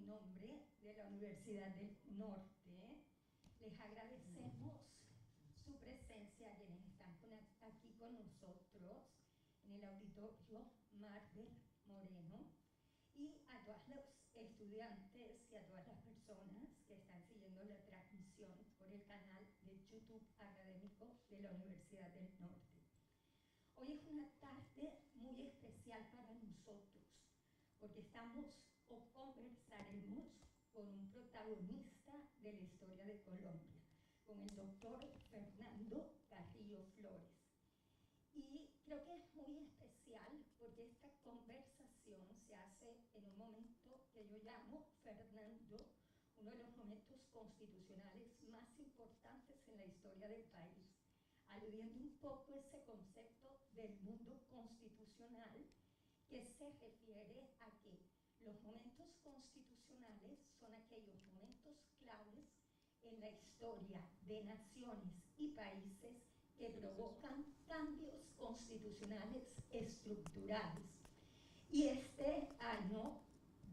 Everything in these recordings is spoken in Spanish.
nombre de la Universidad del Norte, les agradecemos su presencia, quienes están aquí con nosotros en el auditorio Marvel Moreno, y a todos los estudiantes y a todas las personas que están siguiendo la transmisión por el canal de YouTube académico de la Universidad del Norte. Hoy es una tarde muy especial para nosotros, porque estamos o conversaremos con un protagonista de la historia de Colombia, con el doctor Fernando Carrillo Flores. Y creo que es muy especial porque esta conversación se hace en un momento que yo llamo, Fernando, uno de los momentos constitucionales más importantes en la historia del país, aludiendo un poco a ese concepto del mundo constitucional que se refiere a que los momentos constitucionales son aquellos momentos claves en la historia de naciones y países que provocan cambios constitucionales estructurales. Y este año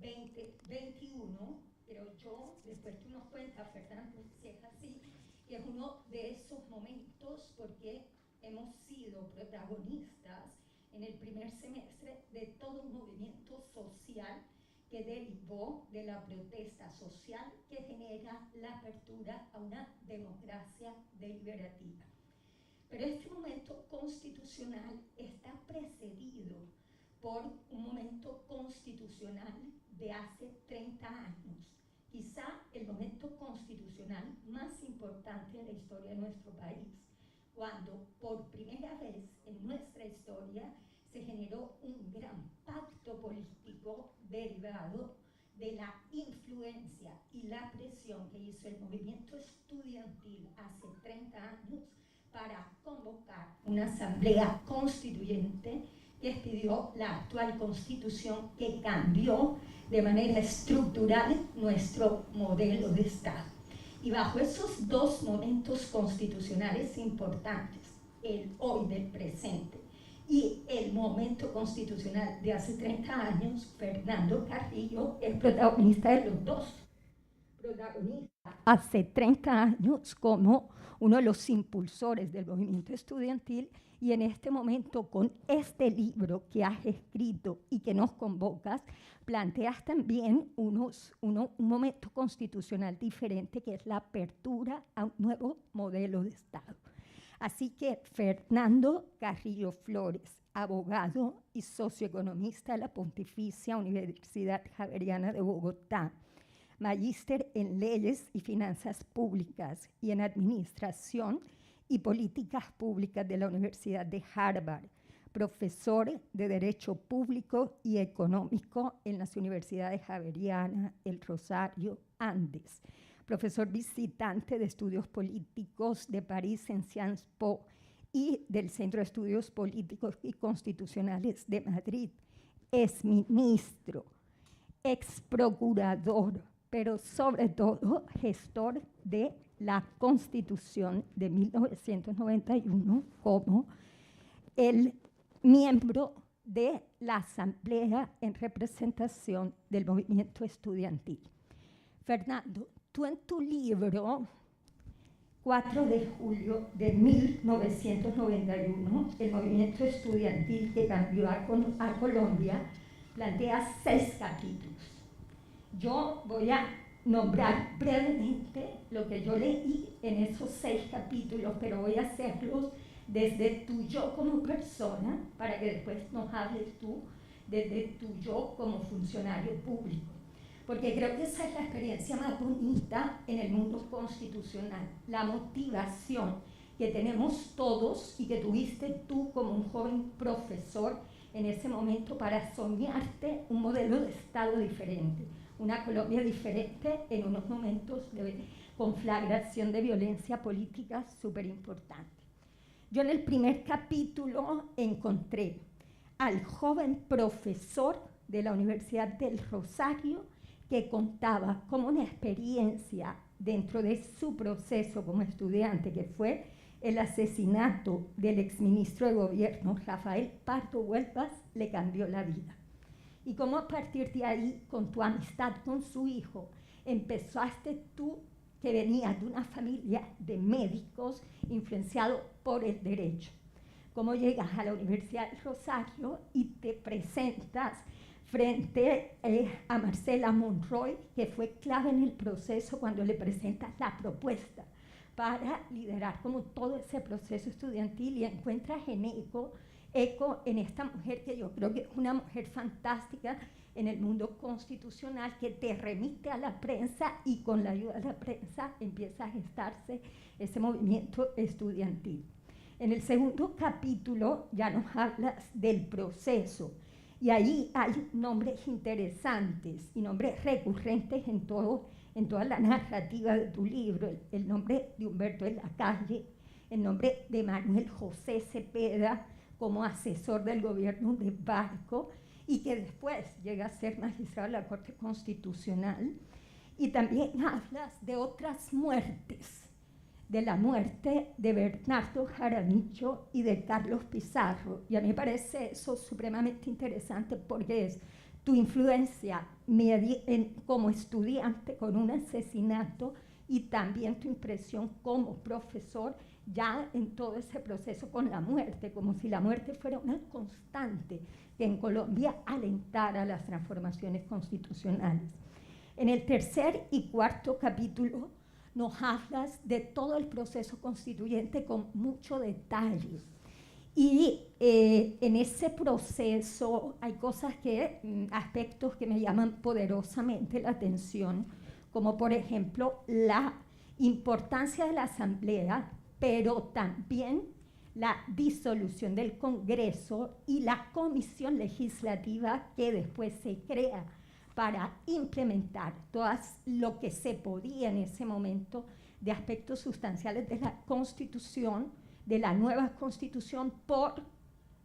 2021, creo yo, después tú nos cuentas, Fernando, si es así, que es uno de esos momentos porque hemos sido protagonistas en el primer semestre de todo un movimiento social que derivó de la protesta social que genera la apertura a una democracia deliberativa. Pero este momento constitucional está precedido por un momento constitucional de hace 30 años, quizá el momento constitucional más importante en la historia de nuestro país, cuando por primera vez en nuestra historia se generó un gran pacto político derivado de la influencia y la presión que hizo el movimiento estudiantil hace 30 años para convocar una asamblea constituyente que expidió la actual constitución que cambió de manera estructural nuestro modelo de Estado. Y bajo esos dos momentos constitucionales importantes, el hoy del presente y el momento constitucional de hace 30 años, Fernando Carrillo es protagonista de los dos. Protagonista hace 30 años como uno de los impulsores del movimiento estudiantil y en este momento con este libro que has escrito y que nos convocas, planteas también un momento constitucional diferente que es la apertura a un nuevo modelo de Estado. Así que Fernando Carrillo Flores, abogado y socioeconomista de la Pontificia Universidad Javeriana de Bogotá, magíster en Leyes y Finanzas Públicas y en Administración y Políticas Públicas de la Universidad de Harvard, profesor de Derecho Público y Económico en las Universidades Javeriana, El Rosario, Andes, profesor visitante de Estudios Políticos de París en Sciences Po y del Centro de Estudios Políticos y Constitucionales de Madrid, exministro, exprocurador, pero sobre todo gestor de la Constitución de 1991 como el miembro de la Asamblea en representación del movimiento estudiantil. Fernando, tú en tu libro, 4 de julio de 1991, el movimiento estudiantil que cambió a Colombia, planteas 6 capítulos. Yo voy a nombrar brevemente lo que yo leí en esos 6 capítulos, pero voy a hacerlos desde tu yo como persona, para que después nos hables tú desde tu yo como funcionario público. Porque creo que esa es la experiencia más bonita en el mundo constitucional, la motivación que tenemos todos y que tuviste tú como un joven profesor en ese momento para soñarte un modelo de Estado diferente, una Colombia diferente en unos momentos de conflagración de violencia política súper importante. Yo en el primer capítulo encontré al joven profesor de la Universidad del Rosario que contaba como una experiencia dentro de su proceso como estudiante, que fue el asesinato del exministro de Gobierno, Rafael Pardo Huelvas, le cambió la vida. y cómo a partir de ahí, con tu amistad con su hijo, empezaste tú, que venías de una familia de médicos influenciado por el derecho. Cómo llegas a la Universidad de Rosario y te presentas frente a Marcela Monroy, que fue clave en el proceso cuando le presentas la propuesta para liderar como todo ese proceso estudiantil, y encuentras en eco en esta mujer que yo creo que es una mujer fantástica en el mundo constitucional, que te remite a la prensa, y con la ayuda de la prensa empieza a gestarse ese movimiento estudiantil. En el segundo capítulo ya nos hablas del proceso, y ahí hay nombres interesantes y nombres recurrentes en toda la narrativa de tu libro. El nombre de Humberto de la Calle, el nombre de Manuel José Cepeda como asesor del gobierno de Barco, y que después llega a ser magistrado de la Corte Constitucional. Y también hablas de otras muertes, de la muerte de Bernardo Jaramillo y de Carlos Pizarro. Y a mí me parece eso supremamente interesante, porque es tu influencia como estudiante con un asesinato, y también tu impresión como profesor ya en todo ese proceso con la muerte, como si la muerte fuera una constante que en Colombia alentara las transformaciones constitucionales. En el tercer y cuarto capítulo nos hablas de todo el proceso constituyente con mucho detalle. Y en ese proceso hay aspectos que me llaman poderosamente la atención, como por ejemplo la importancia de la Asamblea, pero también la disolución del Congreso y la comisión legislativa que después se crea para implementar todo lo que se podía en ese momento de aspectos sustanciales de la Constitución, de la nueva Constitución, por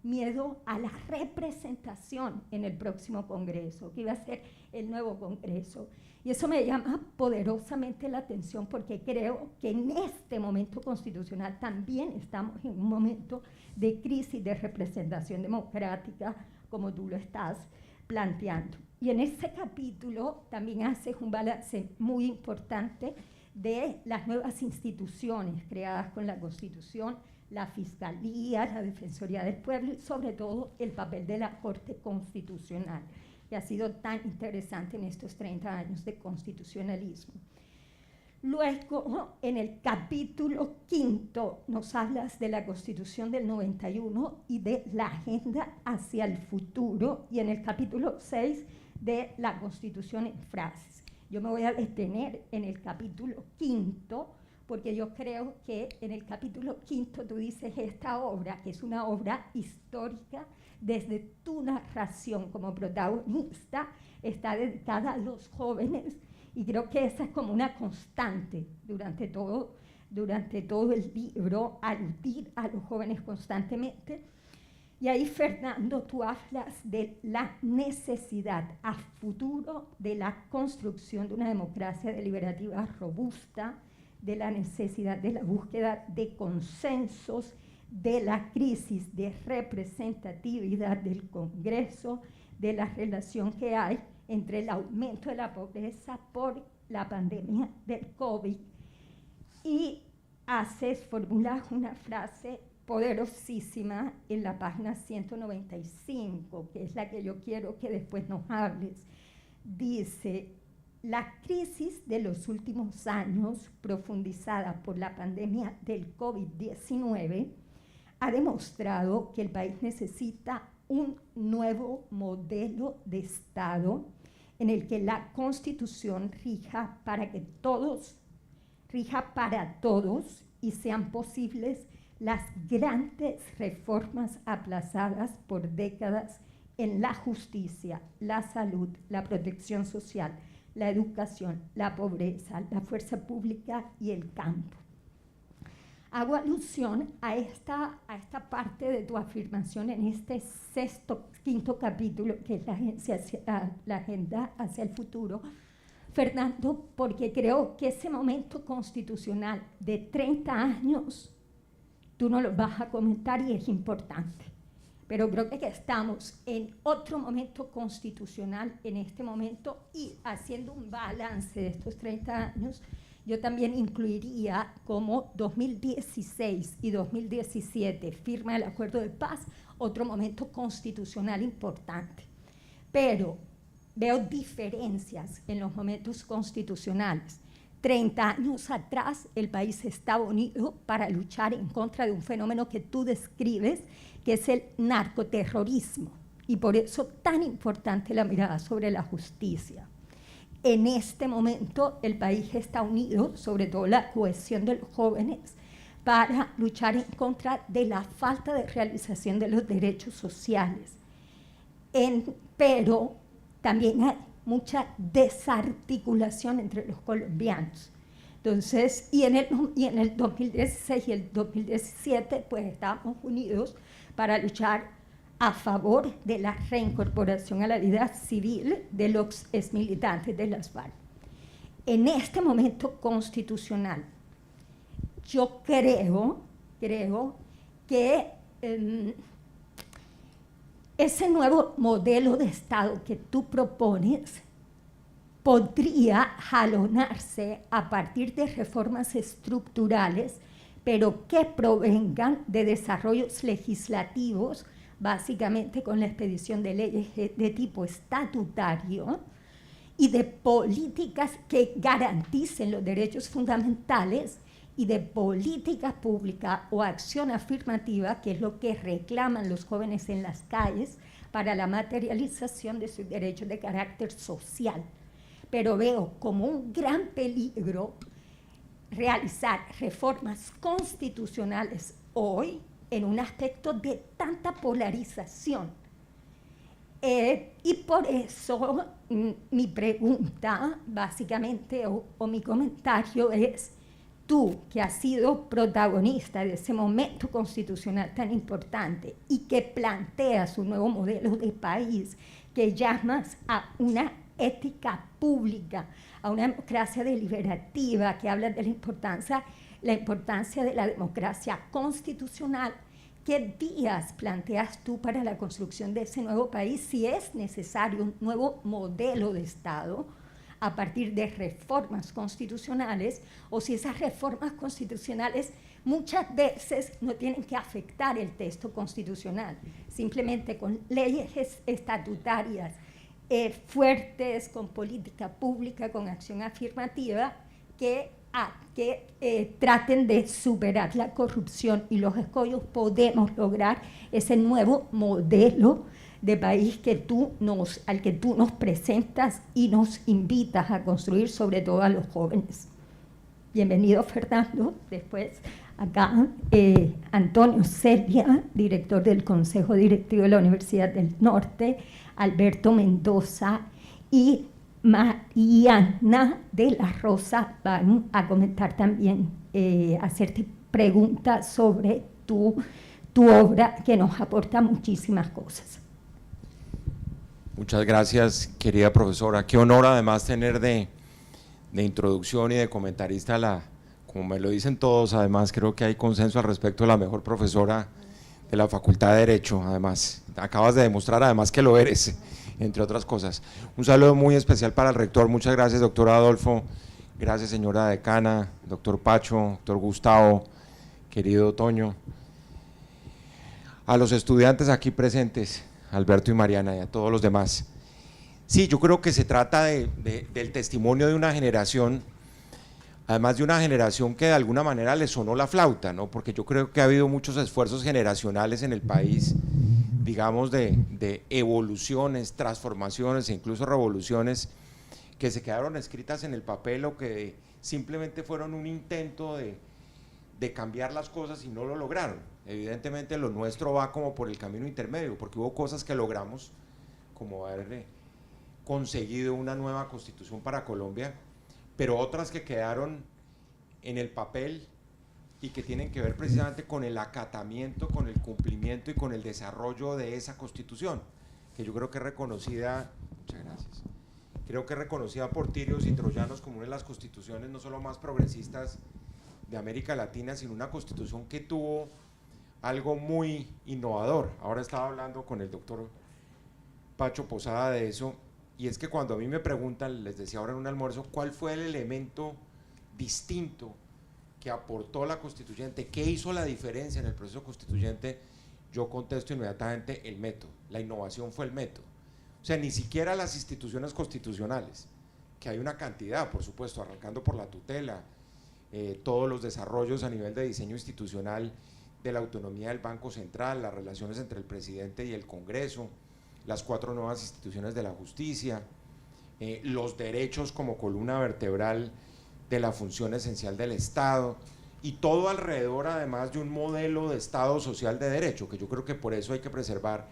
miedo a la representación en el próximo Congreso, que iba a ser el nuevo Congreso. Y eso me llama poderosamente la atención, porque creo que en este momento constitucional también estamos en un momento de crisis de representación democrática, como tú lo estás planteando. Y en ese capítulo también haces un balance muy importante de las nuevas instituciones creadas con la Constitución, la Fiscalía, la Defensoría del Pueblo, y sobre todo el papel de la Corte Constitucional, que ha sido tan interesante en estos 30 años de constitucionalismo. Luego, en el capítulo 5, nos hablas de la Constitución del 91 y de la agenda hacia el futuro, y en el capítulo 6, de la Constitución en frases. Yo me voy a detener en el capítulo 5, porque yo creo que en el capítulo 5 tú dices esta obra, que es una obra histórica, desde tu narración como protagonista, está dedicada a los jóvenes, y creo que esa es como una constante durante todo el libro, aludir a los jóvenes constantemente. Y ahí, Fernando, tú hablas de la necesidad a futuro de la construcción de una democracia deliberativa robusta, de la necesidad de la búsqueda de consensos, de la crisis de representatividad del Congreso, de la relación que hay entre el aumento de la pobreza por la pandemia del COVID, y formulas una frase poderosísima en la página 195, que es la que yo quiero que después nos hables. Dice: la crisis de los últimos años, profundizada por la pandemia del COVID-19, ha demostrado que el país necesita un nuevo modelo de Estado en el que la Constitución rija para todos y sean posibles las grandes reformas aplazadas por décadas en la justicia, la salud, la protección social, la educación, la pobreza, la fuerza pública y el campo. Hago alusión a esta parte de tu afirmación en este quinto capítulo, que es la agenda hacia el futuro, Fernando, porque creo que ese momento constitucional de 30 años tú no lo vas a comentar, y es importante, pero creo que estamos en otro momento constitucional en este momento, y haciendo un balance de estos 30 años, yo también incluiría como 2016 y 2017, firma del acuerdo de paz, otro momento constitucional importante. Pero veo diferencias en los momentos constitucionales. 30 años atrás el país estaba unido para luchar en contra de un fenómeno que tú describes, que es el narcoterrorismo, y por eso tan importante la mirada sobre la justicia. En este momento el país está unido, sobre todo la cohesión de los jóvenes, para luchar en contra de la falta de realización de los derechos sociales. Pero también hay mucha desarticulación entre los colombianos. Entonces, y en el 2016 y el 2017, pues estábamos unidos para luchar a favor de la reincorporación a la vida civil de los exmilitantes de las FARC. En este momento constitucional, yo creo que ese nuevo modelo de Estado que tú propones podría jalonarse a partir de reformas estructurales, pero que provengan de desarrollos legislativos, básicamente con la expedición de leyes de tipo estatutario, y de políticas que garanticen los derechos fundamentales, y de política pública o acción afirmativa, que es lo que reclaman los jóvenes en las calles para la materialización de sus derechos de carácter social. Pero veo como un gran peligro realizar reformas constitucionales hoy en un aspecto de tanta polarización. Y por eso mi pregunta, básicamente, o mi comentario es: tú, que has sido protagonista de ese momento constitucional tan importante y que planteas un nuevo modelo de país, que llamas a una ética pública, a una democracia deliberativa, que habla de la importancia de la democracia constitucional, ¿qué vías planteas tú para la construcción de ese nuevo país, si es necesario un nuevo modelo de Estado a partir de reformas constitucionales, o si esas reformas constitucionales muchas veces no tienen que afectar el texto constitucional, simplemente con leyes estatutarias fuertes, con política pública, con acción afirmativa, que traten de superar la corrupción y los escollos, podemos lograr ese nuevo modelo de país al que tú nos presentas y nos invitas a construir, sobre todo a los jóvenes. Bienvenido, Fernando. Después, acá, Antonio Celia, director del Consejo Directivo de la Universidad del Norte, Alberto Mendoza y Mariana de la Rosa van a comentar también, hacerte preguntas sobre tu obra, que nos aporta muchísimas cosas. Muchas gracias, querida profesora. Qué honor además tener de introducción y de comentarista como me lo dicen todos, además creo que hay consenso al respecto, de la mejor profesora de la Facultad de Derecho. Además, acabas de demostrar además que lo eres, entre otras cosas. Un saludo muy especial para el rector. Muchas gracias, doctor Adolfo. Gracias, señora decana, doctor Pacho, doctor Gustavo, querido Toño. A los estudiantes aquí presentes, Alberto y Mariana, y a todos los demás. Sí, yo creo que se trata del testimonio de una generación, además de una generación que de alguna manera le sonó la flauta, ¿no? Porque yo creo que ha habido muchos esfuerzos generacionales en el país, digamos, de evoluciones, transformaciones e incluso revoluciones que se quedaron escritas en el papel, o que simplemente fueron un intento de cambiar las cosas y no lo lograron. Evidentemente lo nuestro va como por el camino intermedio, porque hubo cosas que logramos, como haber conseguido una nueva constitución para Colombia, pero otras que quedaron en el papel y que tienen que ver precisamente con el acatamiento, con el cumplimiento y con el desarrollo de esa constitución, que yo creo que es reconocida, muchas gracias, creo que es reconocida por tirios y troyanos como una de las constituciones no solo más progresistas de América Latina, sino una constitución que tuvo algo muy innovador. Ahora estaba hablando con el doctor Pacho Posada de eso, y es que cuando a mí me preguntan, les decía ahora en un almuerzo, ¿cuál fue el elemento distinto que aportó la constituyente? ¿Qué hizo la diferencia en el proceso constituyente? Yo contesto inmediatamente: el método. La innovación fue el método. O sea, ni siquiera las instituciones constitucionales, que hay una cantidad, por supuesto, arrancando por la tutela, todos los desarrollos a nivel de diseño institucional de la autonomía del Banco Central, las relaciones entre el presidente y el Congreso, las 4 nuevas instituciones de la justicia, los derechos como columna vertebral de la función esencial del Estado, y todo alrededor además de un modelo de Estado social de derecho, que yo creo que por eso hay que preservar.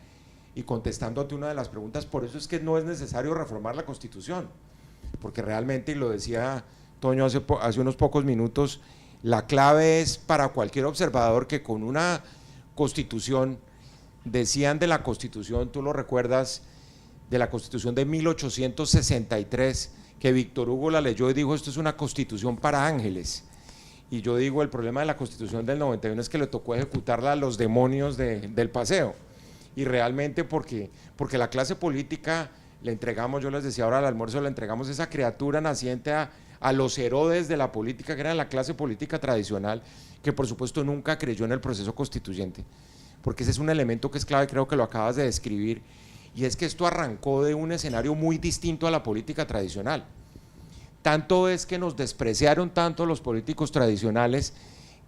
Y contestándote una de las preguntas, por eso es que no es necesario reformar la Constitución, porque realmente, y lo decía Toño hace unos pocos minutos, la clave es para cualquier observador que con una Constitución, decían de la Constitución, tú lo recuerdas, de la Constitución de 1863, que Víctor Hugo la leyó y dijo: esto es una Constitución para ángeles. Y yo digo, el problema de la Constitución del 91 es que le tocó ejecutarla a los demonios del paseo, y realmente porque la clase política le entregamos, yo les decía ahora al almuerzo, le entregamos esa criatura naciente a los Herodes de la política, que era la clase política tradicional, que por supuesto nunca creyó en el proceso constituyente, porque ese es un elemento que es clave, creo que lo acabas de describir, y es que esto arrancó de un escenario muy distinto a la política tradicional. Tanto es que nos despreciaron tanto los políticos tradicionales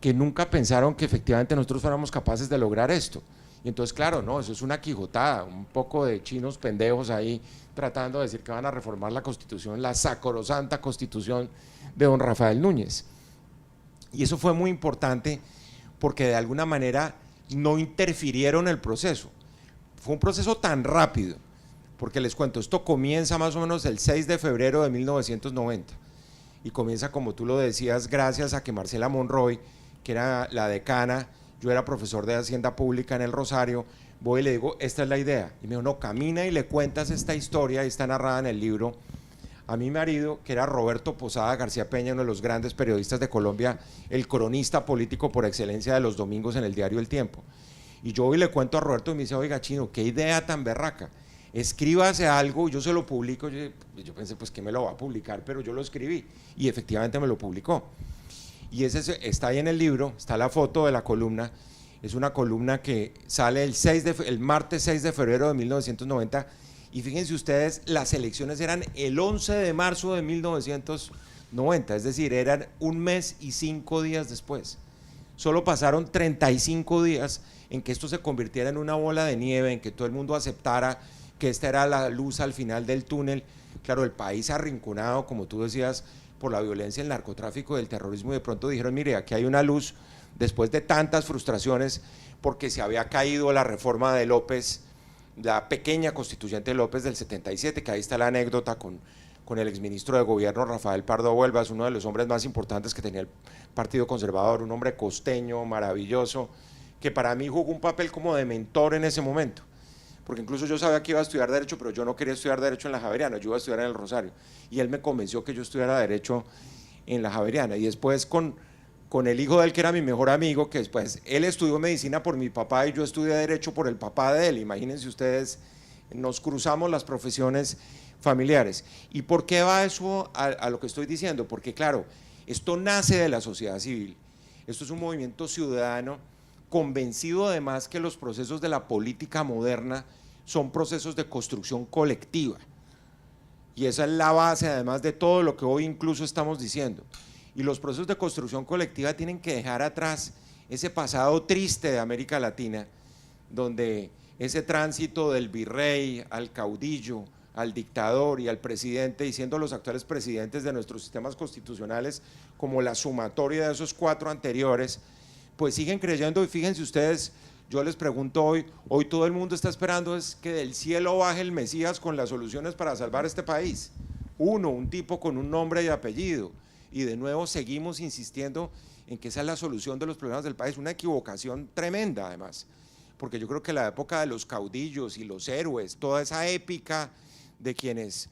que nunca pensaron que efectivamente nosotros fuéramos capaces de lograr esto. Y entonces, claro, no, eso es una quijotada, un poco de chinos pendejos ahí tratando de decir que van a reformar la Constitución, la sacrosanta Constitución de don Rafael Núñez. Y eso fue muy importante porque de alguna manera no interfirieron en el proceso. Fue un proceso tan rápido, porque les cuento, esto comienza más o menos el 6 de febrero de 1990, y comienza, como tú lo decías, gracias a que Marcela Monroy, que era la decana, yo era profesor de Hacienda Pública en el Rosario, voy y le digo: esta es la idea, y me dijo: no, camina y le cuentas esta historia, y está narrada en el libro, a mi marido, que era Roberto Posada García Peña, uno de los grandes periodistas de Colombia, el cronista político por excelencia de los domingos en el diario El Tiempo, y yo voy y le cuento a Roberto y me dice: oiga, Chino, qué idea tan berraca, escríbase algo, y yo se lo publico. Yo pensé, pues que me lo va a publicar, pero yo lo escribí, y efectivamente me lo publicó. Y ese está ahí en el libro, está la foto de la columna, es una columna que sale el martes 6 de febrero de 1990, y fíjense ustedes, las elecciones eran el 11 de marzo de 1990, es decir, eran un mes y 5 días después. Solo pasaron 35 días en que esto se convirtiera en una bola de nieve, en que todo el mundo aceptara que esta era la luz al final del túnel. Claro, el país arrinconado, como tú decías, por la violencia, el narcotráfico y el terrorismo, y de pronto dijeron: mire, aquí hay una luz después de tantas frustraciones, porque se había caído la reforma de López, la pequeña constituyente de López del 77, que ahí está la anécdota con el exministro de gobierno Rafael Pardo Huelvas, uno de los hombres más importantes que tenía el Partido Conservador, un hombre costeño, maravilloso, que para mí jugó un papel como de mentor en ese momento, porque incluso yo sabía que iba a estudiar Derecho, pero yo no quería estudiar Derecho en la Javeriana, yo iba a estudiar en el Rosario, y él me convenció que yo estudiara Derecho en la Javeriana, y después con el hijo de él, que era mi mejor amigo, que después él estudió Medicina por mi papá y yo estudié Derecho por el papá de él, imagínense ustedes, nos cruzamos las profesiones familiares. ¿Y por qué va eso a lo que estoy diciendo? Porque claro, esto nace de la sociedad civil, esto es un movimiento ciudadano convencido además que los procesos de la política moderna son procesos de construcción colectiva, y esa es la base además de todo lo que hoy incluso estamos diciendo, y los procesos de construcción colectiva tienen que dejar atrás ese pasado triste de América Latina, donde ese tránsito del virrey al caudillo, al dictador y al presidente, y siendo los actuales presidentes de nuestros sistemas constitucionales como la sumatoria de esos 4 anteriores, pues siguen creyendo. Y fíjense ustedes, yo les pregunto hoy todo el mundo está esperando es que del cielo baje el Mesías con las soluciones para salvar este país, un tipo con un nombre y apellido, y de nuevo seguimos insistiendo en que esa es la solución de los problemas del país, una equivocación tremenda además, porque yo creo que la época de los caudillos y los héroes, toda esa épica de quienes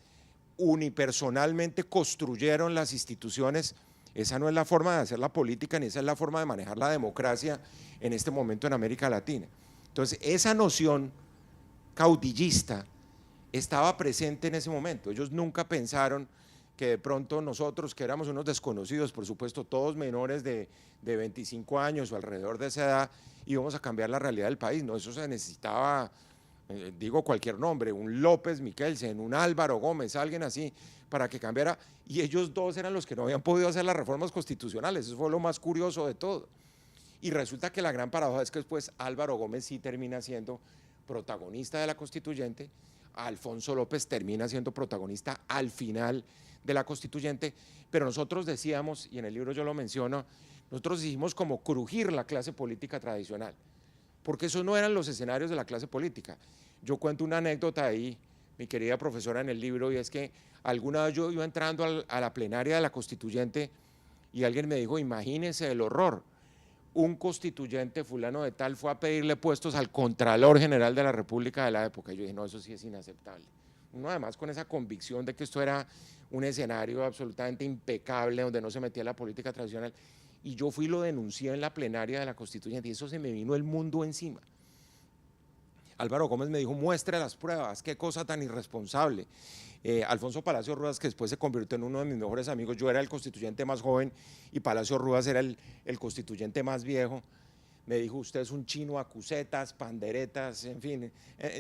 unipersonalmente construyeron las instituciones, Esa no es la forma de hacer la política, ni esa es la forma de manejar la democracia en este momento en América Latina. Entonces, esa noción caudillista estaba presente en ese momento. Ellos nunca pensaron que de pronto nosotros, que éramos unos desconocidos, por supuesto, todos menores de 25 años o alrededor de esa edad, íbamos a cambiar la realidad del país. No, eso se necesitaba, digo cualquier nombre, un López Miquelsen, un Álvaro Gómez, alguien así, para que cambiara. Y ellos dos eran los que no habían podido hacer las reformas constitucionales. Eso fue lo más curioso de todo. Y resulta que la gran paradoja es que después Álvaro Gómez sí termina siendo protagonista de la constituyente, Alfonso López termina siendo protagonista al final de la constituyente, pero nosotros decíamos, y en el libro yo lo menciono, nosotros hicimos como crujir la clase política tradicional, porque esos no eran los escenarios de la clase política. Yo cuento una anécdota ahí, mi querida profesora, en el libro, y es que alguna vez yo iba entrando a la plenaria de la constituyente y alguien me dijo, imagínese el horror, un constituyente fulano de tal fue a pedirle puestos al Contralor General de la República de la época. Y yo dije, no, eso sí es inaceptable. Uno además con esa convicción de que esto era un escenario absolutamente impecable, donde no se metía la política tradicional. Y yo fui y lo denuncié en la plenaria de la constituyente y eso se me vino el mundo encima. Álvaro Gómez me dijo, muestre las pruebas, qué cosa tan irresponsable. Alfonso Palacio Rudas, que después se convirtió en uno de mis mejores amigos, yo era el constituyente más joven y Palacio Rudas era el constituyente más viejo, me dijo, usted es un chino a cusetas, panderetas, en fin,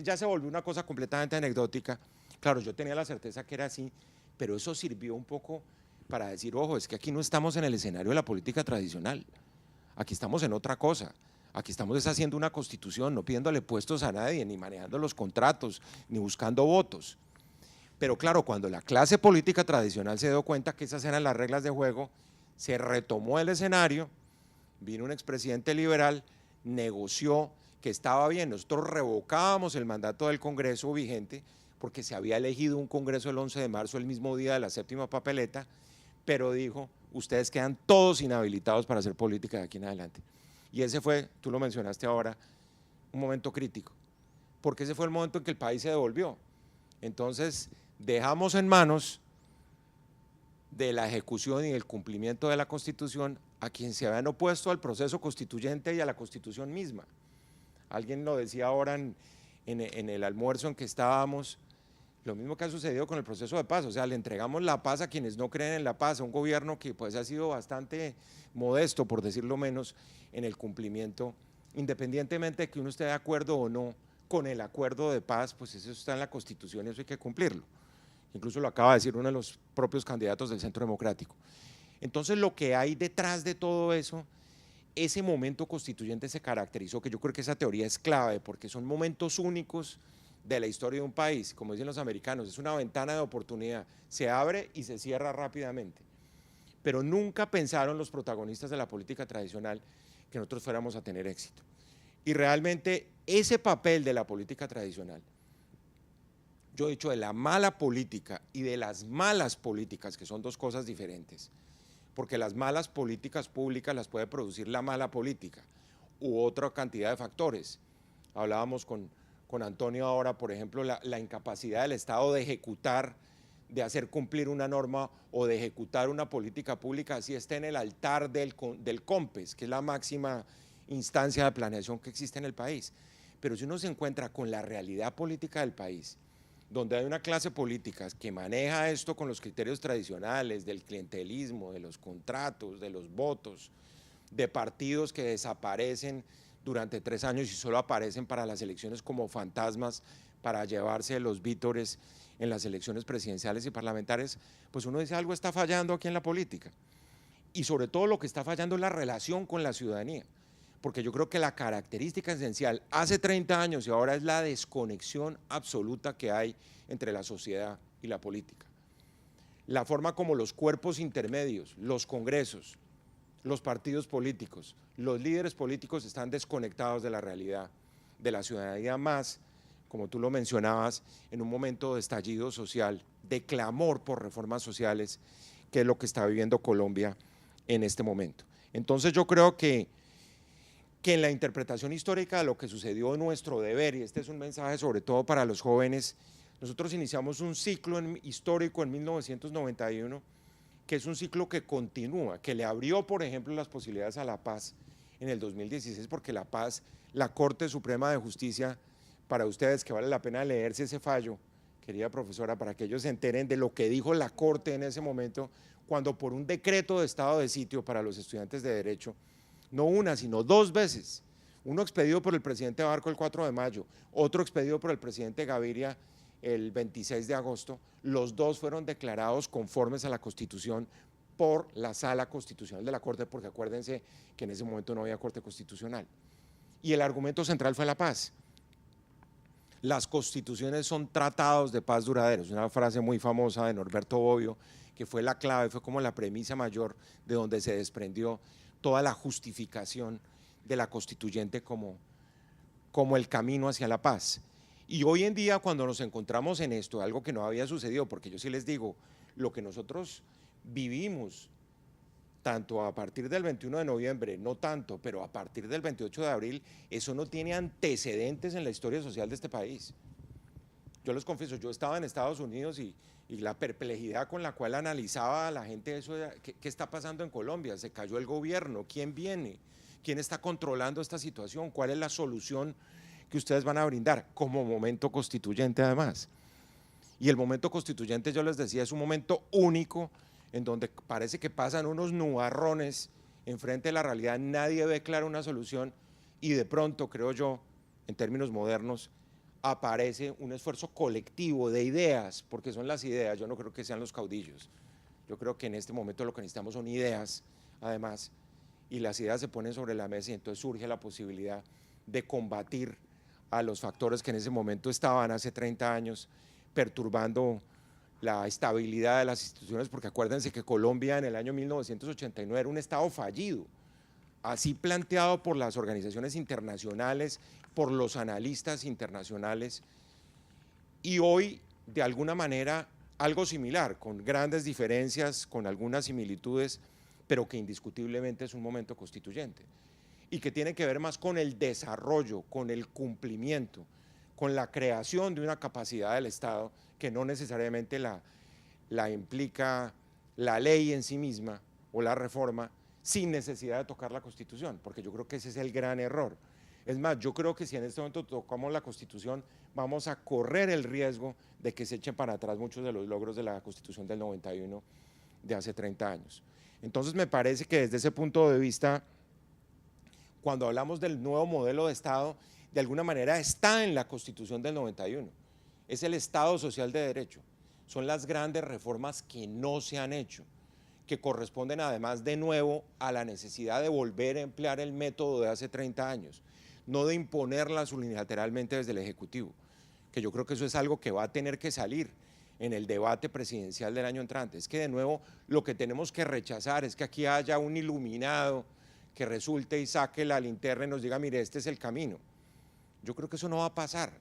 ya se volvió una cosa completamente anecdótica. Claro, yo tenía la certeza que era así, pero eso sirvió un poco para decir, ojo, es que aquí no estamos en el escenario de la política tradicional, aquí estamos en otra cosa. Aquí estamos haciendo una constitución, no pidiéndole puestos a nadie, ni manejando los contratos, ni buscando votos. Pero claro, cuando la clase política tradicional se dio cuenta que esas eran las reglas de juego, se retomó el escenario, vino un expresidente liberal, negoció que estaba bien, nosotros revocábamos el mandato del Congreso vigente, porque se había elegido un Congreso el 11 de marzo, el mismo día de la séptima papeleta, pero dijo, ustedes quedan todos inhabilitados para hacer política de aquí en adelante. Y ese fue, tú lo mencionaste ahora, un momento crítico, porque ese fue el momento en que el país se devolvió. Entonces, dejamos en manos de la ejecución y el cumplimiento de la Constitución a quien se habían opuesto al proceso constituyente y a la Constitución misma. Alguien lo decía ahora en el almuerzo en que estábamos, lo mismo que ha sucedido con el proceso de paz, o sea, le entregamos la paz a quienes no creen en la paz, a un gobierno que pues ha sido bastante modesto, por decirlo menos, en el cumplimiento, independientemente de que uno esté de acuerdo o no con el acuerdo de paz, pues eso está en la Constitución y eso hay que cumplirlo. Incluso lo acaba de decir uno de los propios candidatos del Centro Democrático. Entonces lo que hay detrás de todo eso, ese momento constituyente se caracterizó, que yo creo que esa teoría es clave, porque son momentos únicos de la historia de un país, como dicen los americanos, es una ventana de oportunidad, se abre y se cierra rápidamente. Pero nunca pensaron los protagonistas de la política tradicional que nosotros fuéramos a tener éxito. Y realmente ese papel de la política tradicional, yo he dicho de la mala política y de las malas políticas, que son dos cosas diferentes, porque las malas políticas públicas las puede producir la mala política u otra cantidad de factores. Hablábamos con Antonio ahora, por ejemplo, la incapacidad del Estado de ejecutar, de hacer cumplir una norma o de ejecutar una política pública, así esté en el altar del COMPES, que es la máxima instancia de planeación que existe en el país. Pero si uno se encuentra con la realidad política del país, donde hay una clase política que maneja esto con los criterios tradicionales del clientelismo, de los contratos, de los votos, de partidos que desaparecen durante 3 años y solo aparecen para las elecciones como fantasmas para llevarse los vítores en las elecciones presidenciales y parlamentarias, pues uno dice algo está fallando aquí en la política. Y sobre todo lo que está fallando es la relación con la ciudadanía, porque yo creo que la característica esencial hace 30 años y ahora es la desconexión absoluta que hay entre la sociedad y la política. La forma como los cuerpos intermedios, los congresos, los partidos políticos, los líderes políticos están desconectados de la realidad, de la ciudadanía más, como tú lo mencionabas, en un momento de estallido social, de clamor por reformas sociales, que es lo que está viviendo Colombia en este momento. Entonces yo creo que en la interpretación histórica de lo que sucedió en nuestro deber, y este es un mensaje sobre todo para los jóvenes, nosotros iniciamos un ciclo histórico en 1991 que es un ciclo que continúa, que le abrió, por ejemplo, las posibilidades a la paz en el 2016, porque la paz, la Corte Suprema de Justicia, para ustedes que vale la pena leerse ese fallo, querida profesora, para que ellos se enteren de lo que dijo la Corte en ese momento, cuando por un decreto de estado de sitio para los estudiantes de Derecho, no una, sino 2 veces, uno expedido por el presidente Barco el 4 de mayo, otro expedido por el presidente Gaviria el 26 de agosto, los dos fueron declarados conformes a la Constitución por la Sala Constitucional de la Corte, porque acuérdense que en ese momento no había Corte Constitucional. Y el argumento central fue la paz. Las constituciones son tratados de paz duraderos, una frase muy famosa de Norberto Bobbio, que fue la clave, fue como la premisa mayor de donde se desprendió toda la justificación de la constituyente como el camino hacia la paz. Y hoy en día, cuando nos encontramos en esto, algo que no había sucedido, porque yo sí les digo, lo que nosotros vivimos, tanto a partir del 21 de noviembre, no tanto, pero a partir del 28 de abril, eso no tiene antecedentes en la historia social de este país. Yo les confieso, yo estaba en Estados Unidos y la perplejidad con la cual analizaba a la gente eso, ¿qué está pasando en Colombia? Se cayó el gobierno, ¿quién viene? ¿Quién está controlando esta situación? ¿Cuál es la solución que ustedes van a brindar como momento constituyente además? Y el momento constituyente, yo les decía, es un momento único en donde parece que pasan unos nubarrones enfrente de la realidad, nadie ve clara una solución y de pronto, creo yo, en términos modernos, aparece un esfuerzo colectivo de ideas, porque son las ideas, yo no creo que sean los caudillos, yo creo que en este momento lo que necesitamos son ideas, además, y las ideas se ponen sobre la mesa y entonces surge la posibilidad de combatir a los factores que en ese momento estaban hace 30 años perturbando la estabilidad de las instituciones, porque acuérdense que Colombia en el año 1989 era un estado fallido, así planteado por las organizaciones internacionales, por los analistas internacionales, y hoy de alguna manera algo similar, con grandes diferencias, con algunas similitudes, pero que indiscutiblemente es un momento constituyente y que tiene que ver más con el desarrollo, con el cumplimiento, con la creación de una capacidad del Estado que no necesariamente la implica la ley en sí misma o la reforma sin necesidad de tocar la Constitución, porque yo creo que ese es el gran error. Es más, yo creo que si en este momento tocamos la Constitución, vamos a correr el riesgo de que se echen para atrás muchos de los logros de la Constitución del 91 de hace 30 años. Entonces me parece que desde ese punto de vista, cuando hablamos del nuevo modelo de Estado, de alguna manera está en la Constitución del 91, es el Estado social de derecho, son las grandes reformas que no se han hecho, que corresponden además de nuevo a la necesidad de volver a emplear el método de hace 30 años, no de imponerlas unilateralmente desde el Ejecutivo, que yo creo que eso es algo que va a tener que salir en el debate presidencial del año entrante. Es que de nuevo lo que tenemos que rechazar es que aquí haya un iluminado que resulte y saque la linterna y nos diga, mire, este es el camino. Yo creo que eso no va a pasar.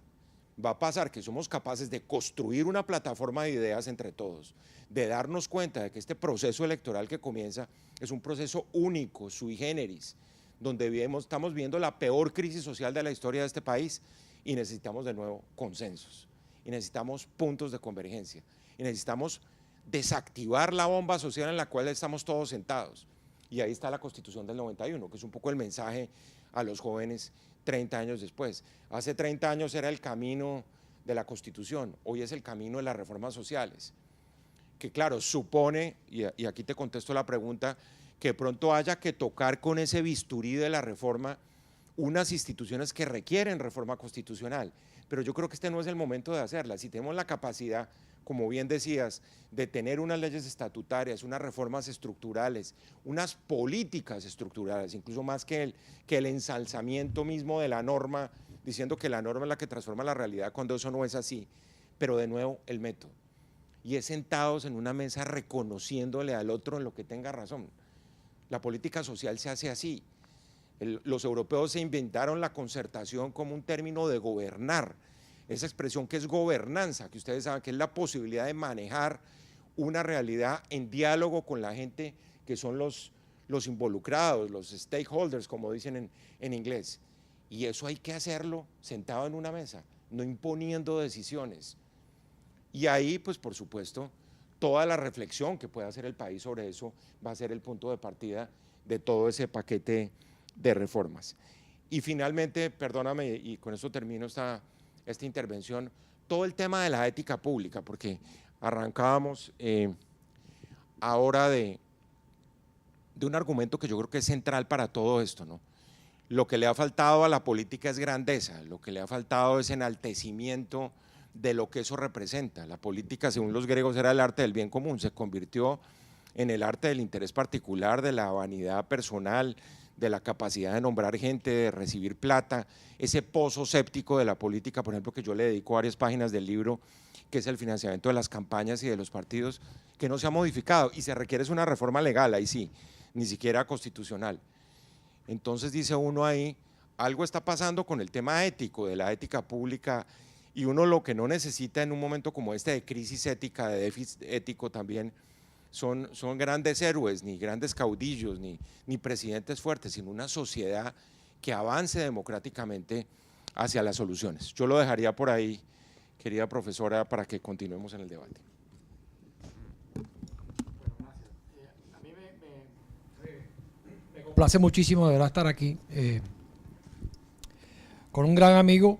Va a pasar que somos capaces de construir una plataforma de ideas entre todos, de darnos cuenta de que este proceso electoral que comienza es un proceso único, sui generis, donde estamos viendo la peor crisis social de la historia de este país y necesitamos de nuevo consensos, y necesitamos puntos de convergencia, y necesitamos desactivar la bomba social en la cual estamos todos sentados. Y ahí está la Constitución del 91, que es un poco el mensaje a los jóvenes 30 años después. Hace 30 años era el camino de la Constitución, hoy es el camino de las reformas sociales, que claro, supone, y aquí te contesto la pregunta, que pronto haya que tocar con ese bisturí de la reforma unas instituciones que requieren reforma constitucional, pero yo creo que este no es el momento de hacerla. Si tenemos la capacidad, como bien decías, de tener unas leyes estatutarias, unas reformas estructurales, unas políticas estructurales, incluso más que el ensalzamiento mismo de la norma, diciendo que la norma es la que transforma la realidad cuando eso no es así, pero de nuevo el método. Y es sentados en una mesa reconociéndole al otro en lo que tenga razón. La política social se hace así. Los europeos se inventaron la concertación como un término de gobernar, esa expresión que es gobernanza, que ustedes saben que es la posibilidad de manejar una realidad en diálogo con la gente que son los involucrados, los stakeholders, como dicen en inglés. Y eso hay que hacerlo sentado en una mesa, no imponiendo decisiones. Y ahí, pues por supuesto, toda la reflexión que pueda hacer el país sobre eso va a ser el punto de partida de todo ese paquete de reformas. Y finalmente, perdóname, y con esto termino esta intervención, todo el tema de la ética pública, porque arrancábamos ahora de un argumento que yo creo que es central para todo esto, ¿no? Lo que le ha faltado a la política es grandeza, lo que le ha faltado es enaltecimiento de lo que eso representa. La política, según los griegos, era el arte del bien común, se convirtió en el arte del interés particular, de la vanidad personal, de la capacidad de nombrar gente, de recibir plata, ese pozo séptico de la política, por ejemplo, que yo le dedico varias páginas del libro, que es el financiamiento de las campañas y de los partidos, que no se ha modificado y se requiere una reforma legal, ahí sí, ni siquiera constitucional. Entonces dice uno ahí, algo está pasando con el tema ético, de la ética pública, y uno lo que no necesita en un momento como este de crisis ética, de déficit ético también, son grandes héroes, ni grandes caudillos, ni presidentes fuertes, sino una sociedad que avance democráticamente hacia las soluciones. Yo lo dejaría por ahí, querida profesora, para que continuemos en el debate. A mí me complace muchísimo de verdad estar aquí con un gran amigo,